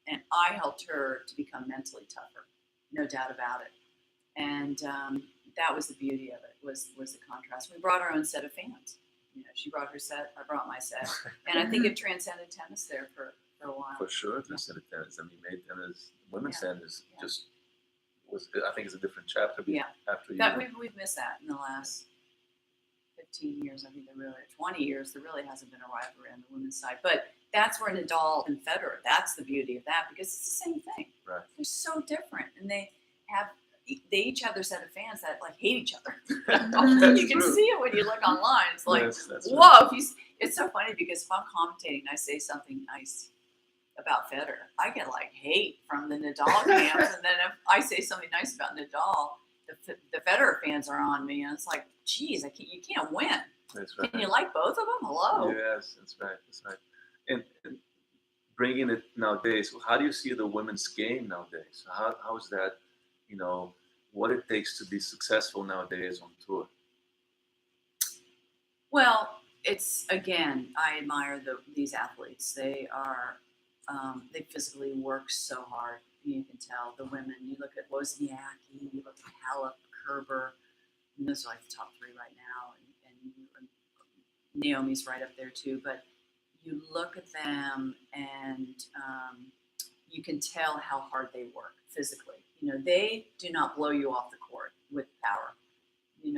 And I helped her to become mentally tougher, no doubt about it. And that was the beauty of it, was the contrast. We brought our own set of fans. She brought her set, I brought my set. And I think it transcended tennis there for a while. For sure, transcended tennis. I mean, made tennis, women's tennis just was, I think it's a different chapter after you. We've missed that in the last 15 years. I think 20 years, there really hasn't been a rivalry on the women's side. But that's where Nadal and Federer, that's the beauty of that, because it's the same thing. Right. They're so different, and they each have their set of fans that hate each other. You can see it when you look online. It's like, That's whoa! It's so funny because if I'm commentating and I say something nice about Federer, I get hate from the Nadal fans, and then if I say something nice about Nadal, the Federer fans are on me, and it's like, geez, you can't win. That's right. Can you like both of them? Hello. Yes, that's right. And bringing it nowadays, how do you see the women's game nowadays? How is that? What it takes to be successful nowadays on tour. Well, it's, again, I admire these athletes. They are, they physically work so hard. You can tell the women. You look at Wozniacki, you look at Halep, Kerber, and those are the top 3 right now. And Naomi's right up there too. But you look at them, and you can tell how hard they work physically. They do not blow you off the court with power. And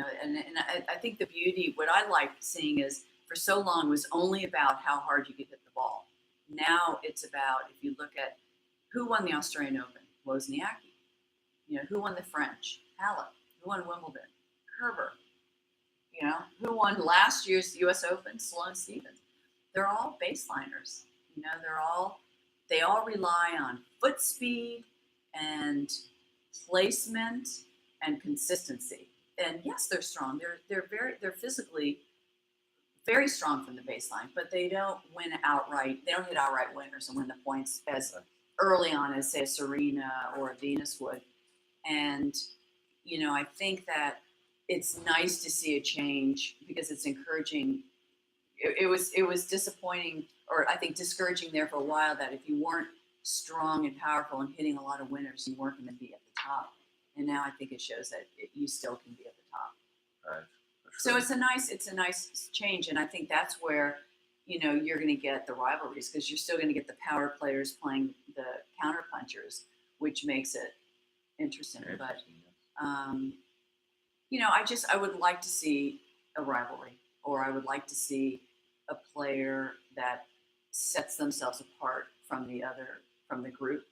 I think the beauty, what I like seeing is, for so long, was only about how hard you could hit the ball. Now it's about, if you look at who won the Australian Open, Wozniacki. Who won the French, Halep. Who won Wimbledon, Kerber. Who won last year's U.S. Open, Sloane Stephens. They're all baseliners. They all rely on foot speed and placement and consistency. And yes, they're strong. They're physically very strong from the baseline, but they don't win outright. They don't hit outright winners and win the points as early on as, say, a Serena or a Venus would. And, I think that it's nice to see a change because it's encouraging. It was disappointing, or I think discouraging there for a while, that if you weren't strong and powerful and hitting a lot of winners, you weren't going to be at the top. And now I think it shows that you still can be at the top. Right. So it's a nice change, and I think that's where you're going to get the rivalries, because you're still going to get the power players playing the counter punchers, which makes it interesting. But I would like to see a rivalry, or I would like to see a player that sets themselves apart from the group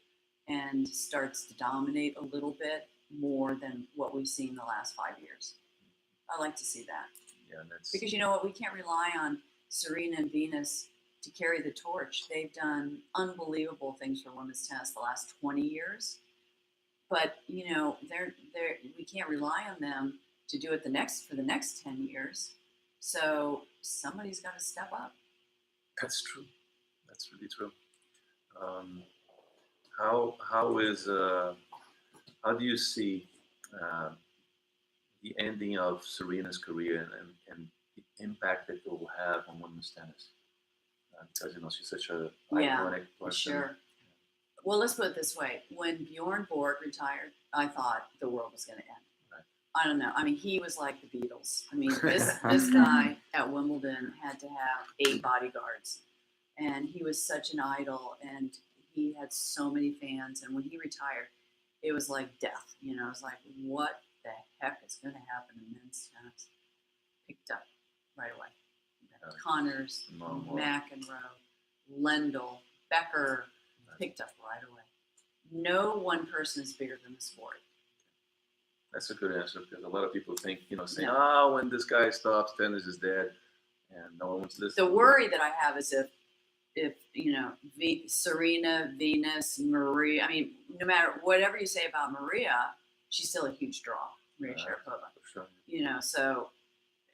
and starts to dominate a little bit more than what we've seen the last 5 years. I like to see that. Yeah, because you know what, we can't rely on Serena and Venus to carry the torch. They've done unbelievable things for women's tennis the last 20 years, but we can't rely on them to do it for the next 10 years. So somebody's got to step up. That's true. That's really true. How do you see the ending of Serena's career and the impact that it will have on women's tennis? Because she's such a iconic person. Sure. Well, let's put it this way: when Bjorn Borg retired, I thought the world was going to end. Right. I don't know. I mean, he was like the Beatles. I mean, this guy at Wimbledon had to have 8 bodyguards, and he was such an idol, and he had so many fans. And when he retired, it was like death. It was like, what the heck is going to happen in men's tennis? Picked up right away. Connors, McEnroe, Lendl, Becker, picked up right away. No one person is bigger than the sport. That's a good answer, because a lot of people think, saying, No. when this guy stops, tennis is dead, and no one's listening. The worry that I have is if Serena, Venus, Maria, I mean, no matter whatever you say about Maria, she's still a huge draw, Maria Sharapova. For sure. So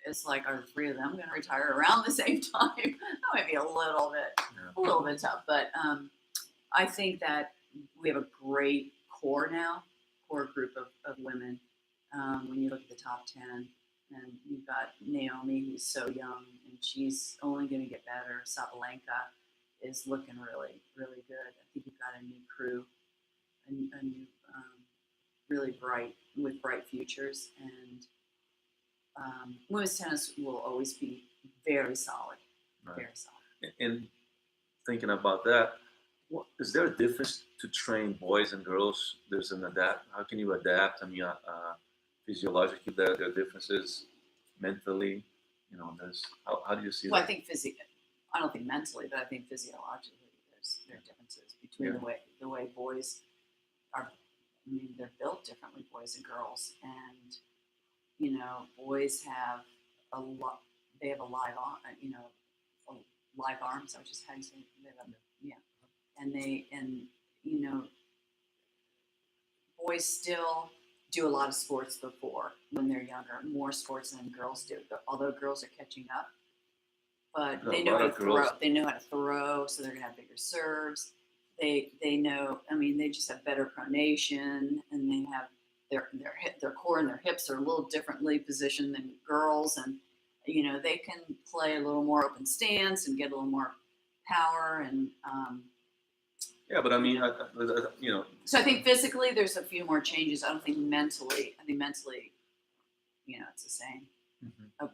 it's like, are the 3 of them going to retire around the same time? That might be a little bit tough, but I think that we have a great core group of women. When you look at the top 10, and you've got Naomi, who's so young, and she's only going to get better. Sabalenka is looking really, really good. I think you've got a new crew, a new really bright futures, and women's tennis will always be very solid, very solid. And thinking about that, is there a difference to train boys and girls? There's an adapt. How can you adapt? I mean, physiologically, there are differences. Mentally, there's how do you see Well, that? I think I don't think mentally, but I think physiologically, there are differences between the way boys are. I mean, they're built differently, boys and girls, and boys have a lot. They have a live arm. Live arms. I was just how you say and boys still do a lot of sports before when they're younger, more sports than girls do. But although girls are catching up, but they know how to throw. They know how to throw, so they're gonna have bigger serves. They know. I mean, they just have better pronation, and they have their core and their hips are a little differently positioned than girls, and they can play a little more open stance and get a little more power and. But I mean, So I think physically there's a few more changes. I don't think mentally. I think mentally, it's the same. Mm-hmm. It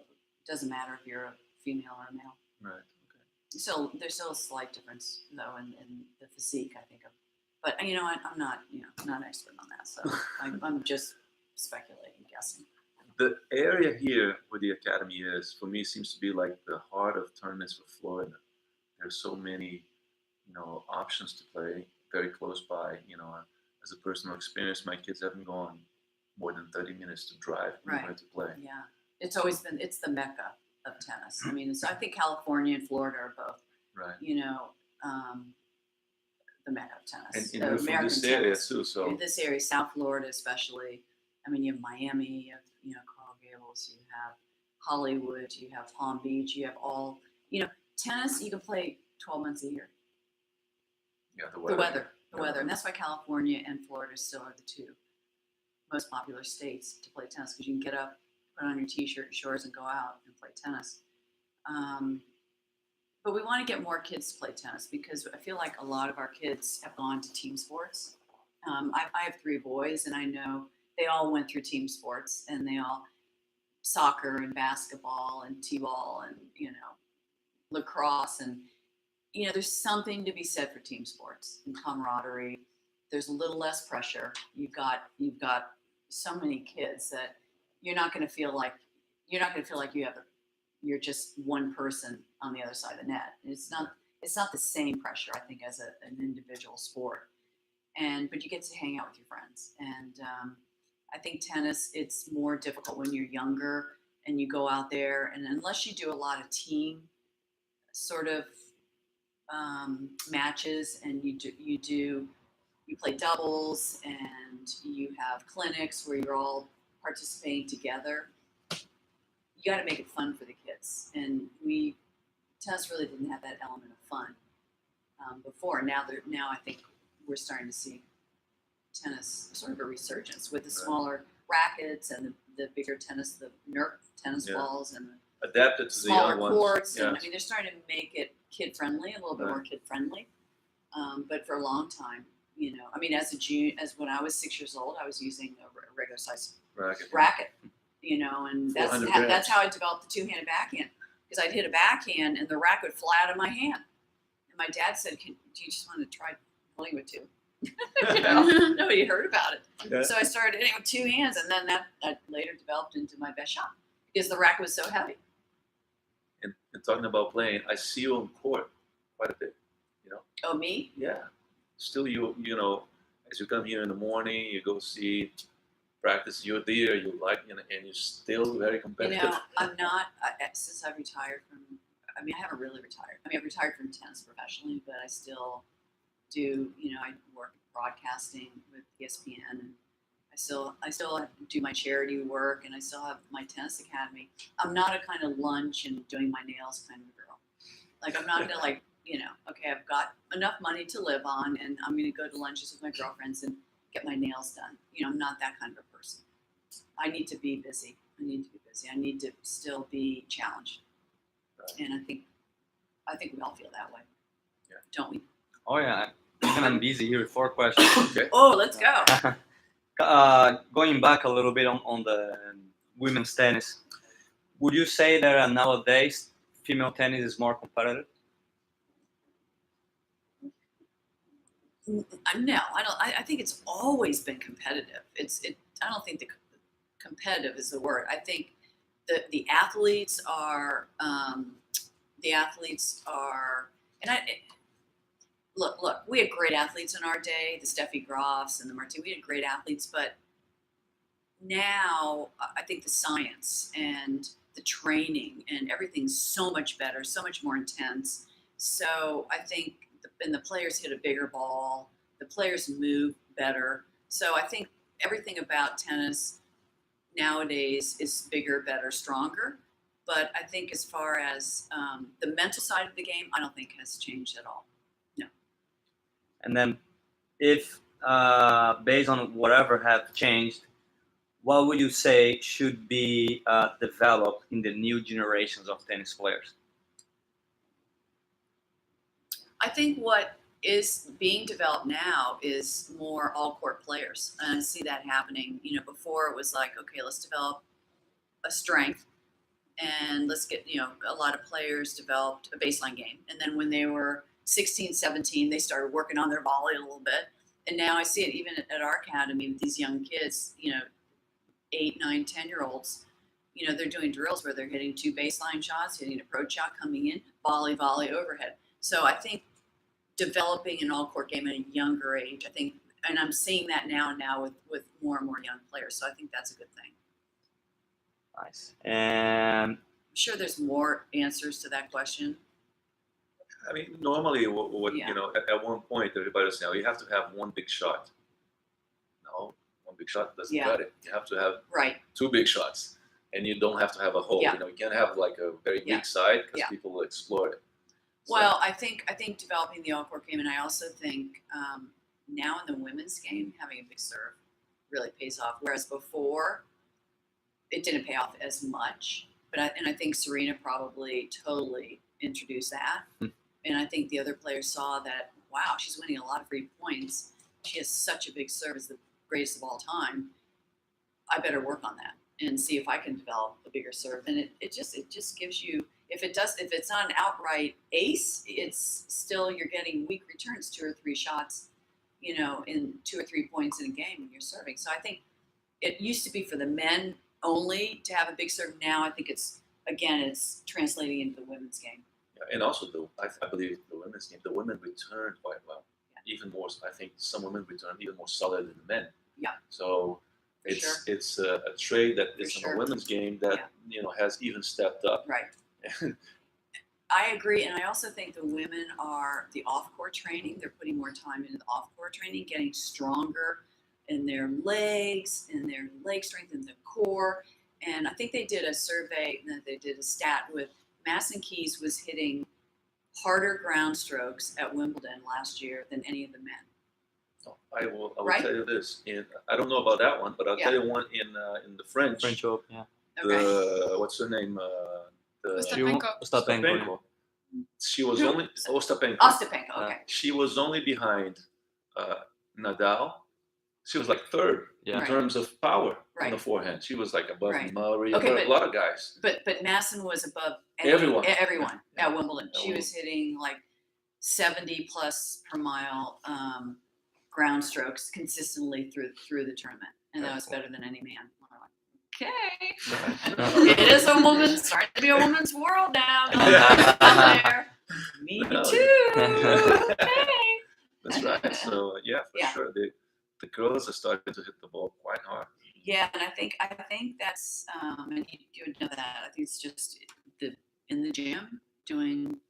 doesn't matter if you're a female or a male. Right. Okay. So there's still a slight difference though in the physique, I think. But I'm not not an expert on that, so I'm just speculating, guessing. The area here where the academy is, for me, seems to be like the heart of tournaments for Florida. There's so many options to play very close by. As a personal experience, my kids haven't gone more than 30 minutes to drive anywhere to play. Yeah, it's the mecca of tennis. I mean, so I think California and Florida are both, right? The mecca of tennis. And you're from this area too, so in this area, South Florida especially, I mean, you have Miami, you have, Coral Gables, you have Hollywood, you have Palm Beach, you have all, tennis, you can play 12 months a year. Yeah, the The weather. weather. And that's why California and Florida still are the two most popular states to play tennis, because you can get up, put on your t-shirt and shorts and go out and play tennis. But we want to get more kids to play tennis, because I feel like a lot of our kids have gone to team sports. I have 3 boys, and I know they all went through team sports, and they all soccer and basketball and t-ball and lacrosse, and there's something to be said for team sports and camaraderie. There's a little less pressure. You've got so many kids that you're not going to feel like you're just one person on the other side of the net. It's not the same pressure, I think, as an individual sport. But you get to hang out with your friends. And I think tennis, it's more difficult when you're younger and you go out there, and unless you do a lot of team sort of matches, and you play doubles, and you have clinics where you're all participating together, you got to make it fun for the kids. And tennis really didn't have that element of fun before. Now I think we're starting to see tennis sort of a resurgence with the smaller rackets and the bigger tennis, the Nerf tennis balls, and the Adapted to the smaller young ones. courts. Yeah. And, they're starting to make it kid friendly, a little bit more kid friendly. But for a long time, as when I was 6 years old, I was using a regular size racket, and that's how I developed the two-handed backhand, because I'd hit a backhand and the racket would fly out of my hand. And my dad said, "Do you just want to try pulling with 2?" Nobody heard about it. Yeah. So I started hitting with 2 hands, and then that later developed into my best shot, because the racket was so heavy. And talking about playing, I see you on court quite a bit. Oh, me? Yeah. Still, as you come here in the morning, you go see practice. You're there. You like, and you're still very competitive. I'm not. Since I've retired from. I haven't really retired. I've retired from tennis professionally, but I still do. I work broadcasting with ESPN, and I still do my charity work, and I still have my tennis academy. I'm not a kind of lunch and doing my nails kind of girl. Like, I'm not gonna okay, I've got enough money to live on, and I'm gonna go to lunches with my girlfriends and get my nails done. I'm not that kind of a person. I need to be busy. I need to still be challenged. Right. And I think we all feel that way. Yeah. Don't we? Oh yeah, I'm busy here with 4 questions. Okay. Oh, let's go. Going back a little bit on the women's tennis, would you say that nowadays female tennis is more competitive? No, I don't. I think it's always been competitive. I don't think competitive is the word. I think the athletes are. And look. We had great athletes in our day, the Steffi Grafs and the Martin. We had great athletes, but now I think the science and the training and everything's so much better, so much more intense. So I think. And the players hit a bigger ball. The players move better. So I think everything about tennis nowadays is bigger, better, stronger. But I think as far as the mental side of the game, I don't think has changed at all. No. And then, if based on whatever have changed, what would you say should be developed in the new generations of tennis players? I think what is being developed now is more all-court players. And I see that happening. Before it was like, okay, let's develop a strength, and let's get, a lot of players developed a baseline game. And then when they were 16, 17, they started working on their volley a little bit. And now I see it even at our academy with these young kids, 8, 9, 10-year-olds. They're doing drills where they're hitting 2 baseline shots, hitting an approach shot coming in, volley, overhead. So I think developing an all-court game at a younger age, and I'm seeing that now with more and more young players. So I think that's a good thing. Nice. And I'm sure there's more answers to that question. Normally, at one point, everybody was saying, you have to have one big shot. No, one big shot doesn't Yeah. cut it. You have to have Right. 2 big shots, and you don't have to have a hole. Yeah. You know, you can't have like a very Yeah. weak side because Yeah. people will explore it. So, Well, I think developing the all-court game, and I also think now in the women's game, having a big serve really pays off. Whereas before, it didn't pay off as much. But I think Serena probably totally introduced that. And I think the other players saw that, wow, she's winning a lot of free points. She has such a big serve, it's the greatest of all time. I better work on that and see if I can develop a bigger serve. And it just gives you, if it's not an outright ace, it's still, you're getting weak returns, 2 or 3 shots, you know, in 2 or 3 points in a game when you're serving. So I think it used to be for the men only to have a big serve. Now I think it's translating into the women's game. yeah, and also I believe the women's game, the women return quite well. Yeah. Even more, I think some women return even more solid than the men. Yeah. So For it's sure. it's a trade that is in sure. the women's game that Yeah. you know has even stepped up. Right. I agree, and I also think the women are the off-court training. They're putting more time into the off-court training, getting stronger in their legs, in their leg strength, in the core. And I think they did a survey, they did a stat with Madison Keys was hitting harder ground strokes at Wimbledon last year than any of the men. So I will Right? tell you this. I don't know about that one, but I'll Yeah. tell you one in the French. French Open, yeah. Okay. What's her name? Ostapenko. Ostapenko. She was Who? only Ostapenko. Ostapenko, okay. She was only behind Nadal. She was like third Yeah. in Right. terms of power on Right. the forehand. She was like above Right. Murray, Okay, above but- a lot of guys. But Madison was above Everyone. everyone Yeah. at Wimbledon. At She was hitting like 70 plus per mile ground strokes consistently through the tournament, and that was better than any man. We're like, okay, it is a woman's starting to be a woman's world now. Out there. Me No. too. Okay. That's right. So yeah, for Yeah. sure, the girls are starting to hit the ball quite hard. Yeah, and I think that's and you would know that. I think it's just in the gym doing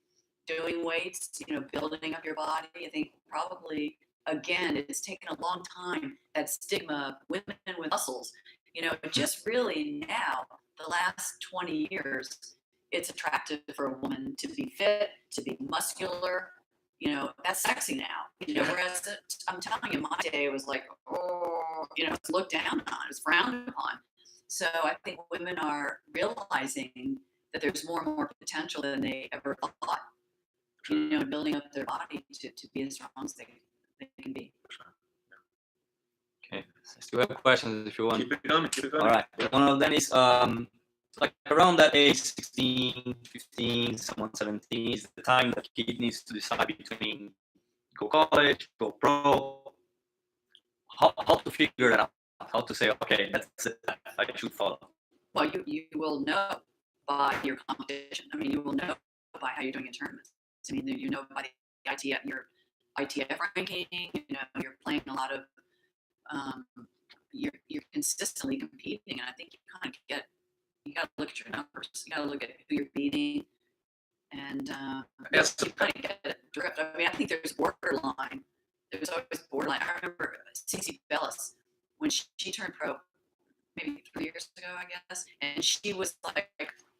weights, you know, building up your body. I think probably again it's taken a long time, that stigma of women with muscles, you know, just really now the last 20 years it's attractive for a woman to be fit, to be muscular. You know, that's sexy now. You know, whereas I'm telling you, my day it was like, oh, you know, it's looked down on, it's frowned upon. So I think women are realizing that there's more and more potential than they ever thought. You know, building up their body to be as strong as they can be. Okay, I still have questions if you want. Keep it coming. Keep it coming. All right. One of them is like around that age, 16, 15, someone 17, is the time that kid needs to decide between go college, go pro. How to figure that out? How to say, okay, that's it, I should follow. Well, you will know by your competition. I mean, you will know by how you're doing in tournaments. I mean, you know by the ITF, your ITF ranking. You know, you're playing a lot of. You're consistently competing, and I think you got to look at your numbers. You got to look at who you're beating, and Yes. you kind of get a drift. I mean, I think there's borderline. There's always borderline. I remember Cece Bellis when she turned pro, maybe 3 years ago, I guess, and she was like,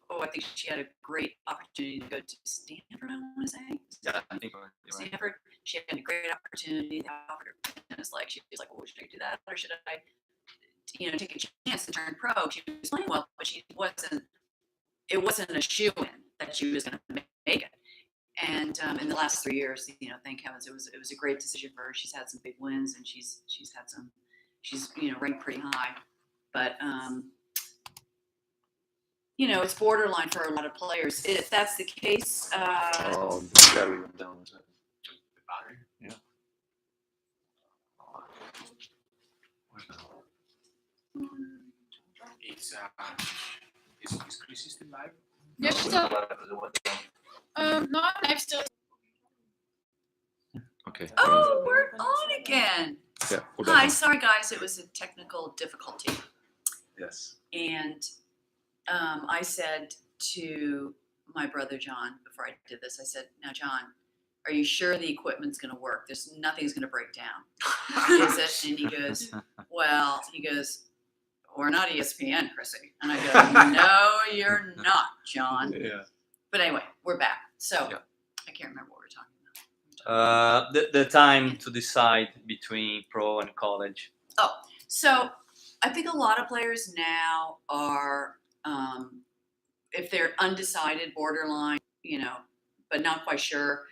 oh, I think she had a great opportunity to go to Stanford. I want to say. Yeah, I think you're right. Stanford. She had a great opportunity. They offered her, and it's like she was like, well, should I do that or should I, you know, take a chance to turn pro? She was playing well, but it wasn't a shoe-in that she was going to make it. And in the last 3 years, you know, thank heavens, it was a great decision for her. She's had some big wins, and she's you know, ranked pretty high. But you know, it's borderline for a lot of players. If that's the case, Oh, the battery went down. Was it? Yeah. Where's the- Is Chris still live? Yeah, she's still. It went down. No, I'm still. Okay. oh, we're on again. Yeah. we're Hi, done. sorry guys, it was a technical difficulty. Yes. And I said to my brother John before I did this, I said, now John, are you sure the equipment's going to work? Nothing's going to break down. Is it? And he goes, well, he goes, we're not ESPN, Chrissy. And I go, no, you're not, John. Yeah. But anyway, we're back. So Yeah. I can't remember what we're talking about. The time to decide between pro and college. Oh, so I think a lot of players now are, if they're undecided, borderline, but not quite sure,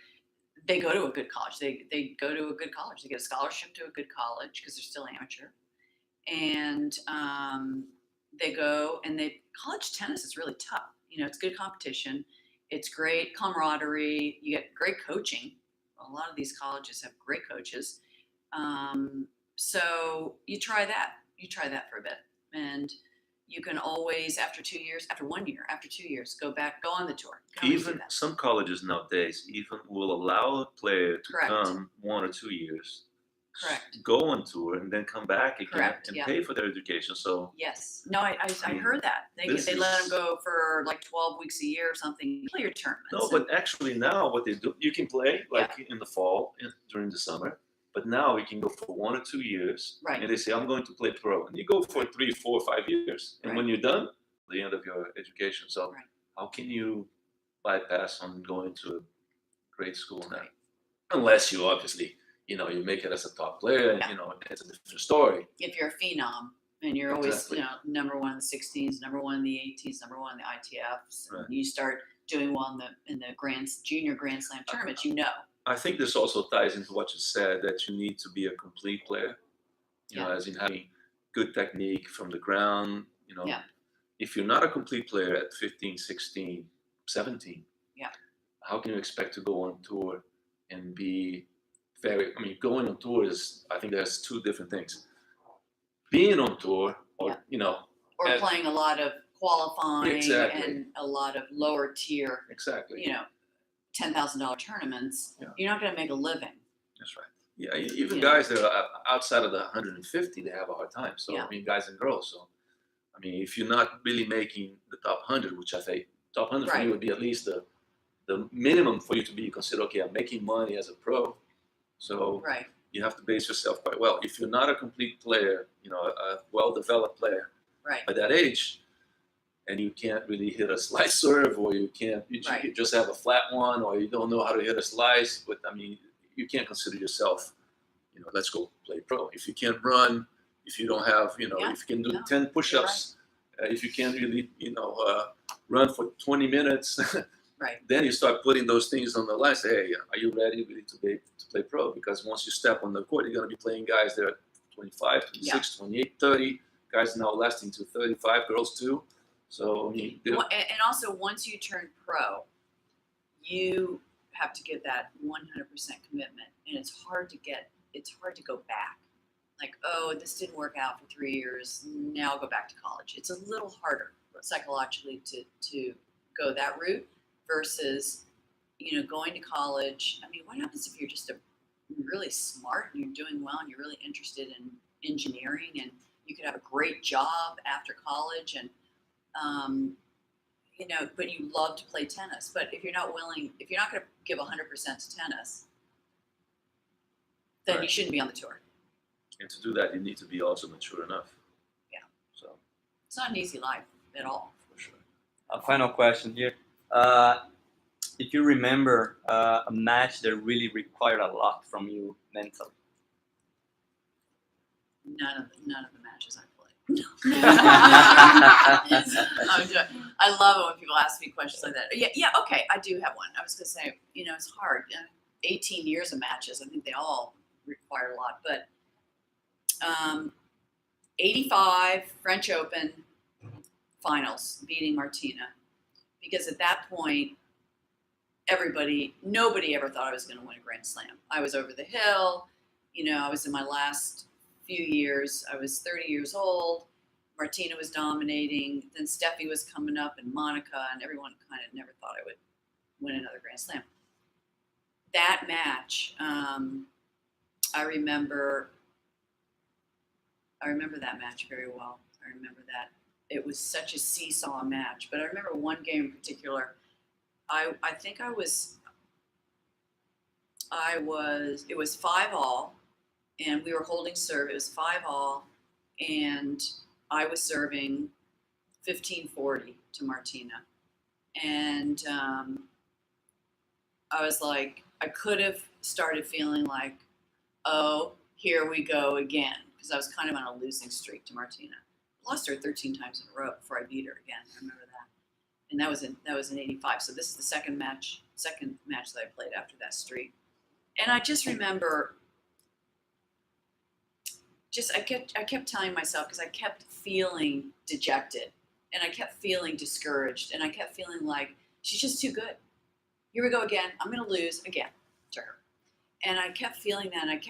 they go to a good college. They go to a good college. They get a scholarship to a good college because they're still amateur. And they go and college tennis is really tough. It's good competition. It's great camaraderie. You get great coaching. A lot of these colleges have great coaches. So you try that. You try that for a bit. And you can always, after 2 years, after 1 year, after 2 years, go on the tour. Even some colleges nowadays even will allow a player to Correct. come 1 or 2 years, Correct. go on tour, and then come back again Correct, and yeah. pay for their education. So Yes. No, I heard that. They let them go for like 12 weeks a year or something. Play your tournaments. no, but actually now what they do, you can play like in the fall during the summer. But now you can go for 1 or 2 years, Right. and they say, I'm going to play pro. And you go for 3, 4, 5 years. And when you're done, the end of your education. So Right. how can you bypass on going to a great school now? Right. Unless you obviously, you make it as a top player, and, it's a different story. If you're a phenom and you're always, Exactly. number one in the 16s, number one in the 18s, number one in the ITFs, Right. and you start doing well in the junior Grand Slam tournaments, I think this also ties into what you said, that you need to be a complete player, as in having good technique from the ground, Yeah. If you're not a complete player at 15, 16, 17, how can you expect to go on tour and be going on tour is, I think there's two different things. Being on tour or, or playing a lot of qualifying Exactly. and a lot of lower tier, exactly. $10,000 tournaments, you're not going to make a living. That's right. Yeah, even guys that are outside of the 150, they have a hard time. So, guys and girls. So, if you're not really making the top 100, which I think top 100 for Right. me would be at least the minimum for you to be considered, okay, I'm making money as a pro. So Right. you have to base yourself quite well. If you're not a complete player, a well-developed player Right. at that age, and you can't really hit a slice serve, or you Right. just have a flat one, or you don't know how to hit a slice, but you can't consider yourself, let's go play pro. If you can't run, if you don't have, if you can do 10 push-ups, if you can't really, run for 20 minutes, Right. then you start putting those things on the line. Say, hey, are you ready really to play pro? Because once you step on the court, you're going to be playing guys that are 25, 26, 28, 30, guys now lasting to 35, girls too. So, And also, once you turn pro, you have to give that 100% commitment, and it's hard to go back. Like, oh, this didn't work out for 3 years. Now I'll go back to college. It's a little harder psychologically to go that route versus, going to college. What happens if you're just really smart and you're doing well and you're really interested in engineering, and you could have a great job after college, and but you love to play tennis. But if you're not going to give 100% to tennis, then you shouldn't be on the tour. And to do that, you need to be also mature enough. Yeah. So it's not an easy life at all. for sure. A final question here. If you remember a match that really required a lot from you mentally. None of the matches I played. I love it when people ask me questions like that. Yeah, okay, I do have one. I was going to say, it's hard. 18 years of matches, I think they all require a lot. But 85 French Open finals, beating Martina. Because at that point, nobody ever thought I was going to win a Grand Slam. I was over the hill. I was in my last few years. I was 30 years old. Martina was dominating. Then Steffi was coming up, and Monica, and everyone kind of never thought I would win another Grand Slam. That match, I remember that match very well. I remember that. It was such a seesaw match. But I remember one game in particular. I think it was 5-all, and we were holding serve. It was 5-all, and I was serving 15-40 to Martina, and I was like, I could have started feeling like, oh, here we go again, because I was kind of on a losing streak to Martina. I lost her 13 times in a row before I beat her again. I remember that, and that was in '85. So this is the second match that I played after that streak, and I just remember. I kept telling myself, because I kept feeling dejected, and I kept feeling discouraged, and I kept feeling like she's just too good. Here we go again. I'm going to lose again to her. And I kept feeling that. And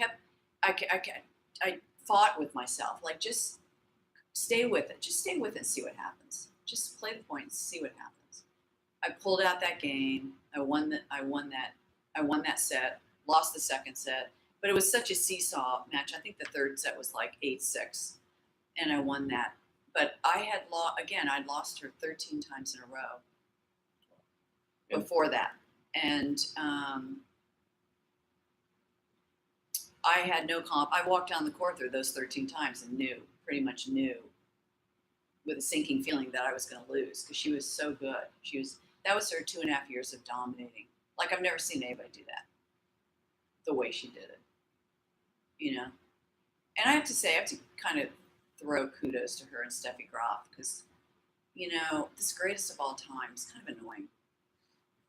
I fought with myself, like, just stay with it. Just stay with it and see what happens. Just play the points, see what happens. I pulled out that game. I won that set, lost the second set. But it was such a seesaw match. I think the third set was like 8-6, and I won that. But I had I'd lost her 13 times in a row before that. And I had no comp. I walked down the court through those 13 times and pretty much knew with a sinking feeling that I was going to lose, because she was so good. That was her 2.5 years of dominating. Like, I've never seen anybody do that the way she did it. You know, and I have to kind of throw kudos to her and Steffi Graf, because, you know, this greatest of all time is kind of annoying.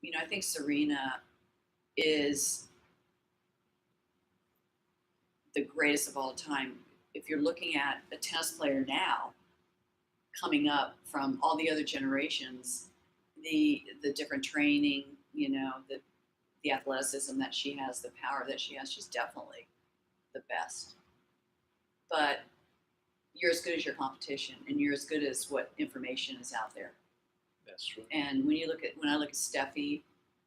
You know, I think Serena is the greatest of all time. If you're looking at a tennis player now, coming up from all the other generations, the different training, you know, the athleticism that she has, the power that she has, she's definitely the best. But you're as good as your competition, and you're as good as what information is out there. That's true. And when I look at Steffi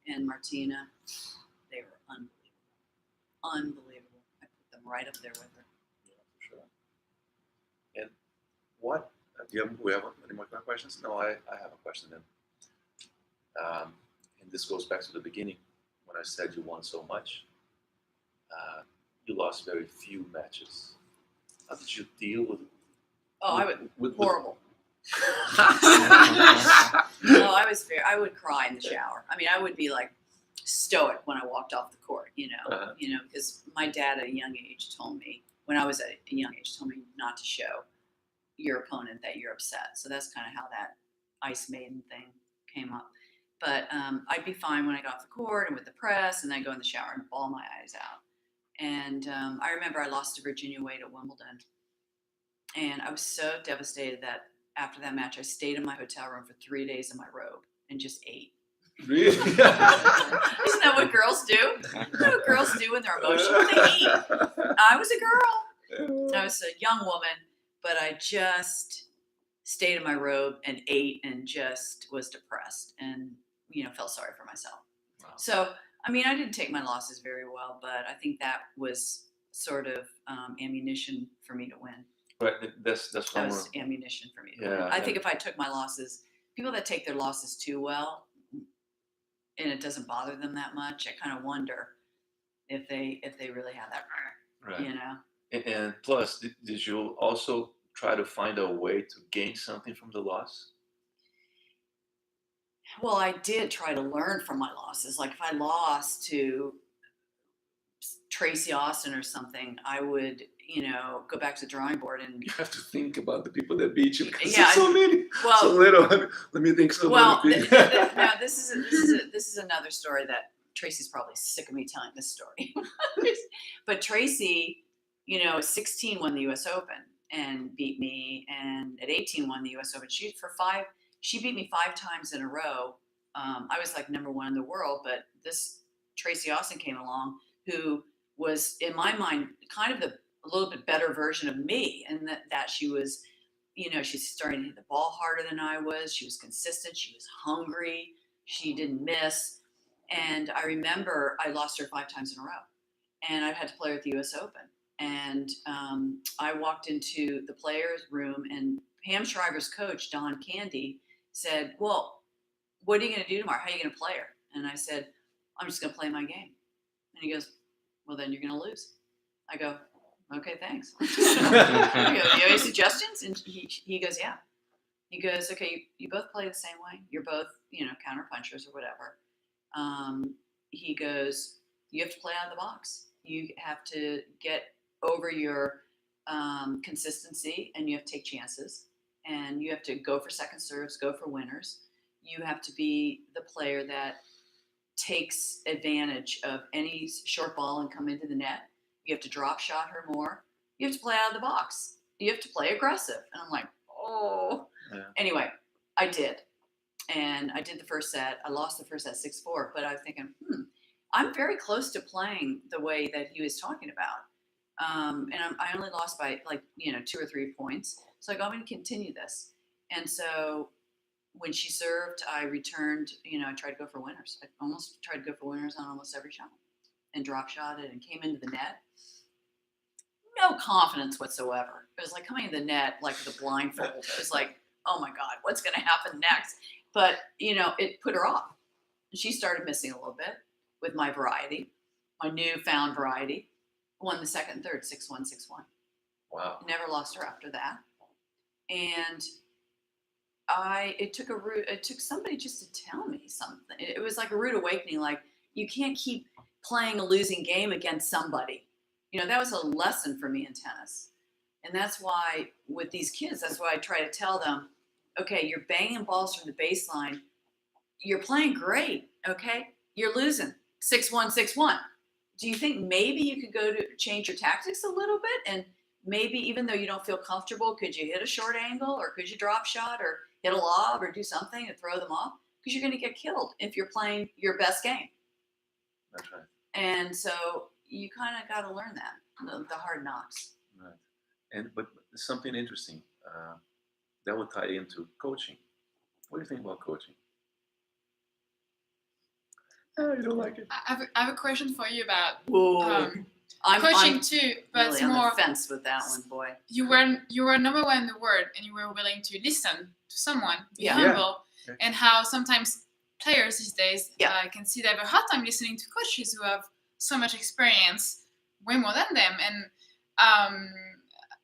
and Martina, they were unbelievable. I put them right up there with her. Yeah, for sure. And what? Do we have any more questions? No, I have a question then. And this goes back to the beginning when I said you won so much. You lost very few matches. How did you deal with? Horrible. No, I would cry in the shower. I mean, I would be like stoic when I walked off the court. You know, because my dad at a young age told me, when I was at a young age, told me not to show your opponent that you're upset. So that's kind of how that Ice Maiden thing came up. But I'd be fine when I got off the court and with the press, and then go in the shower and bawl my eyes out. And I remember I lost to Virginia Wade at Wimbledon. And I was so devastated that after that match, I stayed in my hotel room for 3 days in my robe and just ate. Really? Isn't that what girls do? Isn't that what girls do when they're emotional? They eat. I was a girl. I was a young woman, but I just stayed in my robe and ate and just was depressed and, you know, felt sorry for myself. Wow. So, I mean, I didn't take my losses very well, but I think that was sort of ammunition for me to win. Right, that's That was ammunition for me to win. I think if I took my losses, people that take their losses too well, and it doesn't bother them that much, I kind of wonder if they really have that, right. You know. And plus, did you also try to find a way to gain something from the loss? Well, I did try to learn from my losses. Like, if I lost to Tracy Austin or something, I would, you know, go back to the drawing board and. You have to think about the people that beat you, because yeah, there's so many. Well, so little. Let me think. Now this is another story that Tracy's probably sick of me telling this story. But Tracy, you know, at 16 won the U.S. Open and beat me, and at 18 won the U.S. Open. She beat me 5 times in a row. I was like number 1 in the world, but this Tracy Austin came along, who was, in my mind, kind of a little bit better version of me, and that she was, you know, she's starting to hit the ball harder than I was. She was consistent. She was hungry. She didn't miss. And I remember I lost her 5 times in a row, and I had to play her at the U.S. Open. And I walked into the players' room, and Pam Shriver's coach, Don Candy, said, "Well, what are you going to do tomorrow? How are you going to play her?" And I said, "I'm just going to play my game." And he goes, "Well, then you're going to lose." I go, okay, thanks. You have any suggestions? And he goes, yeah. He goes, okay, you both play the same way. You're both, counter punchers or whatever. He goes, you have to play out of the box. You have to get over your consistency, and you have to take chances, and you have to go for second serves, go for winners. You have to be the player that takes advantage of any short ball and come into the net. You have to drop shot her more. You have to play out of the box. You have to play aggressive. And I'm like, oh. Yeah. Anyway, I did. And I did the first set. I lost the first set 6-4, but I was thinking, I'm very close to playing the way that he was talking about. And I only lost by 2 or 3 points. So I go, I'm going to continue this. And so when she served, I returned, I tried to go for winners. I almost tried to go for winners on almost every shot and drop shot it and came into the net. No confidence whatsoever. It was like coming in the net, like the blindfold. It was like, oh my God, what's going to happen next? But, it put her off. She started missing a little bit with my variety, my newfound variety. Won the second and third, 6-1, 6-1. Wow. Never lost her after that. And it took somebody just to tell me something. It was like a rude awakening. Like, you can't keep playing a losing game against somebody. That was a lesson for me in tennis. And that's why with these kids, that's why I try to tell them, okay, you're banging balls from the baseline. You're playing great. Okay. You're losing 6-1, 6-1. Do you think maybe you could go to change your tactics a little bit? And maybe even though you don't feel comfortable, could you hit a short angle, or could you drop shot, or hit a lob, or do something to throw them off? Because you're going to get killed if you're playing your best game. That's right. And so you kind of got to learn that, the hard knocks. Right. But something interesting that would tie into coaching. What do you think about coaching? Oh, you don't like it. I have a question for you about I'm coaching too, but really it's on more. the fence with that one, boy. You were number one in the world, and you were willing to listen to someone, be humble, and how sometimes players these days can see they have a hard time listening to coaches who have so much experience, way more than them. And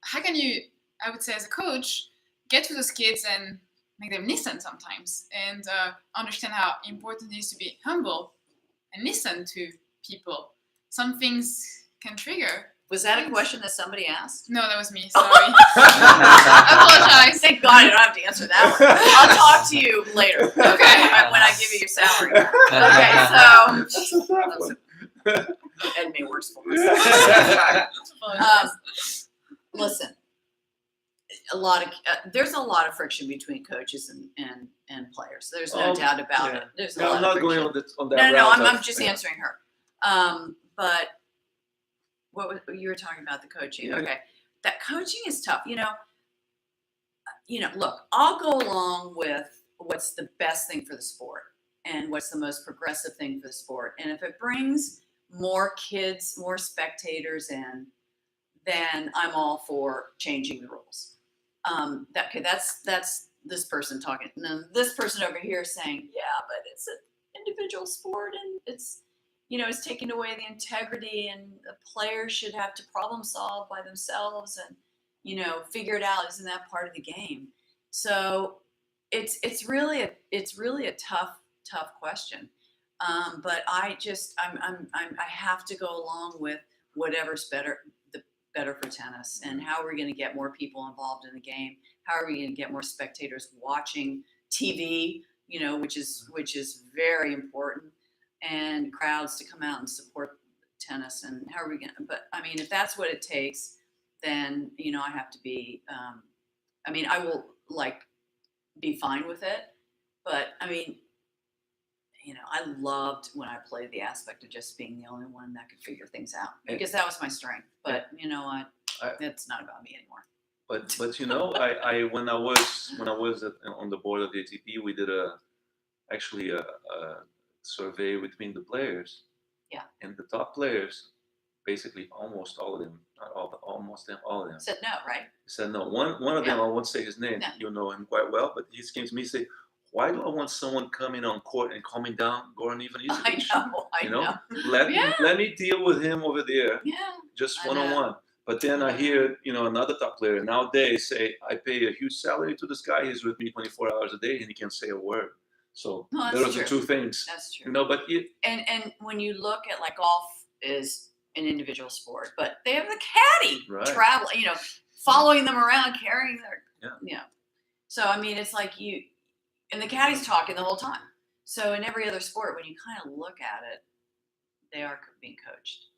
how can you, I would say, as a coach, get to those kids and make them listen sometimes, and understand how important it is to be humble and listen to people. Some things can trigger. Was that a question that somebody asked? No, that was me. Sorry. I apologize. Thank God I don't have to answer that one. I'll talk to you later. Okay, when I give you your salary. Okay, so Ed may worse for us. Listen, there's a lot of friction between coaches and players. There's no doubt about it. There's a lot I'm of not friction. going on that. No, route I'm just answering her. But what you were talking about, the coaching? Yeah. Okay, that coaching is tough. Look, I'll go along with what's the best thing for the sport and what's the most progressive thing for the sport. And if it brings more kids, more spectators in, then I'm all for changing the rules. That's this person talking. And then this person over here saying, yeah, but it's an individual sport, and it's taking away the integrity, and the players should have to problem solve by themselves and, figure it out. Isn't that part of the game? So it's really a tough question. But I have to go along with whatever's better for tennis, and how are we going to get more people involved in the game? How are we going to get more spectators watching TV, which is very important, and crowds to come out and support tennis? And how are we going to, but I mean, if that's what it takes, then, I have to be, I will be fine with it. But I mean, I loved when I played the aspect of just being the only one that could figure things out, because that was my strength. But you know what? It's not about me anymore. But I when I was on the board of the ATP, we did a survey between the players. Yeah. And the top players, basically almost all of them, not all, but almost all of them, Said no, right? said no. One of them, I won't say his name. No. You know him quite well, but he came to me and said, "Why do I want someone coming on court and calming down Goran Ivanisevic? I know. Let me deal with him over there, Yeah. just I one on one." But then I hear, another top player nowadays say, I pay a huge salary to this guy. He's with me 24 hours a day and he can't say a word. So No, those that's are true. two things. That's true. But And when you look at like golf is an individual sport, but they have the caddy travel, following them around, carrying their, So, I mean, it's like and the caddy's talking the whole time. So in every other sport, when you kind of look at it, they are being coached.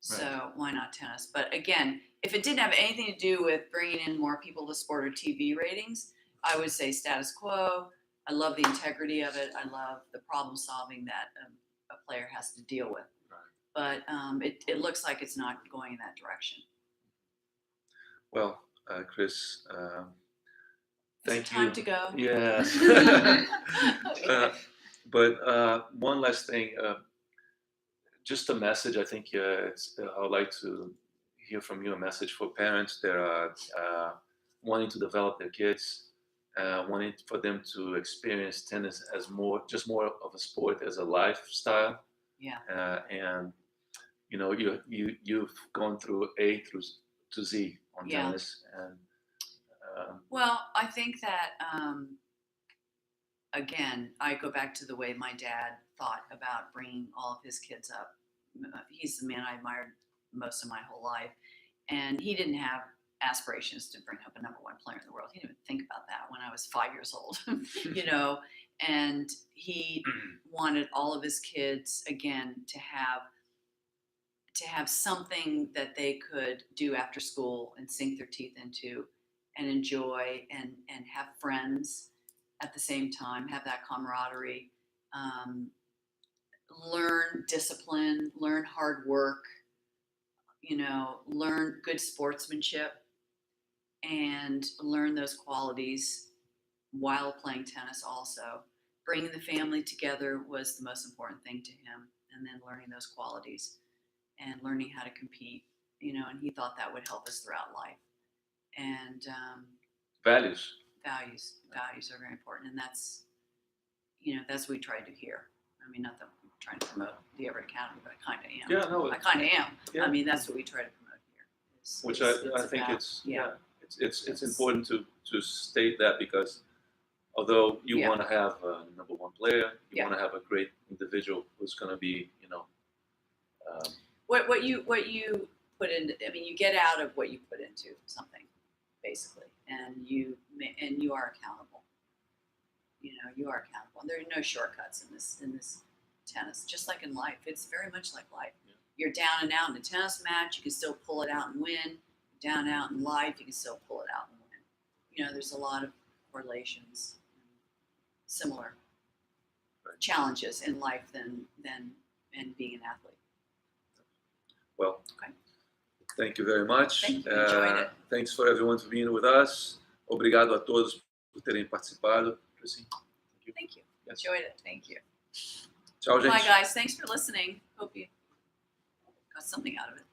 So why not tennis? But again, if it didn't have anything to do with bringing in more people to sport or TV ratings, I would say status quo. I love the integrity of it. I love the problem solving that a player has to deal with. But it looks like it's not going in that direction. Well, Chris, thank you. Time to go. Yes. Okay. But one last thing. Just a message. I think I would like to hear from you. A message for parents that are wanting to develop their kids, wanting for them to experience tennis as more of a sport, as a lifestyle. Yeah. And you've gone through A through to Z on tennis, and well, I think that again, I go back to the way my dad thought about bringing all of his kids up. He's the man I admired most of my whole life, and he didn't have aspirations to bring up a number one player in the world. He didn't even think about that when I was 5 years old, and he wanted all of his kids again to have something that they could do after school and sink their teeth into and enjoy and have friends at the same time, have that camaraderie, learn discipline, learn hard work, learn good sportsmanship, and learn those qualities while playing tennis also. Bringing the family together was the most important thing to him, and then learning those qualities and learning how to compete, and he thought that would help us throughout life. And values are very important, and that's what we try to do here. I mean, not that I'm trying to promote the Everett Academy, but I kind of am. Yeah, no, I kind of am. Yeah. I mean, that's what we try to promote here. Which I think it's important to state that, because although you want to have a number one player, you want to have a great individual who's going to be, what you put into. I mean, you get out of what you put into something, basically, and you are accountable. You are accountable. And there are no shortcuts in this tennis. Just like in life, it's very much like life. Yeah. You're down and out in a tennis match, you can still pull it out and win. Down and out in life, you can still pull it out and win. There's a lot of correlations, similar challenges in life than being an athlete. Well, thank you very much. Thank you. Enjoyed it. Thanks for everyone for being with us. Obrigado a todos por terem participado. Thank you. Yes. Enjoyed it. Thank you. Ciao, gente. Bye, guys. Thanks for listening. Hope you got something out of it.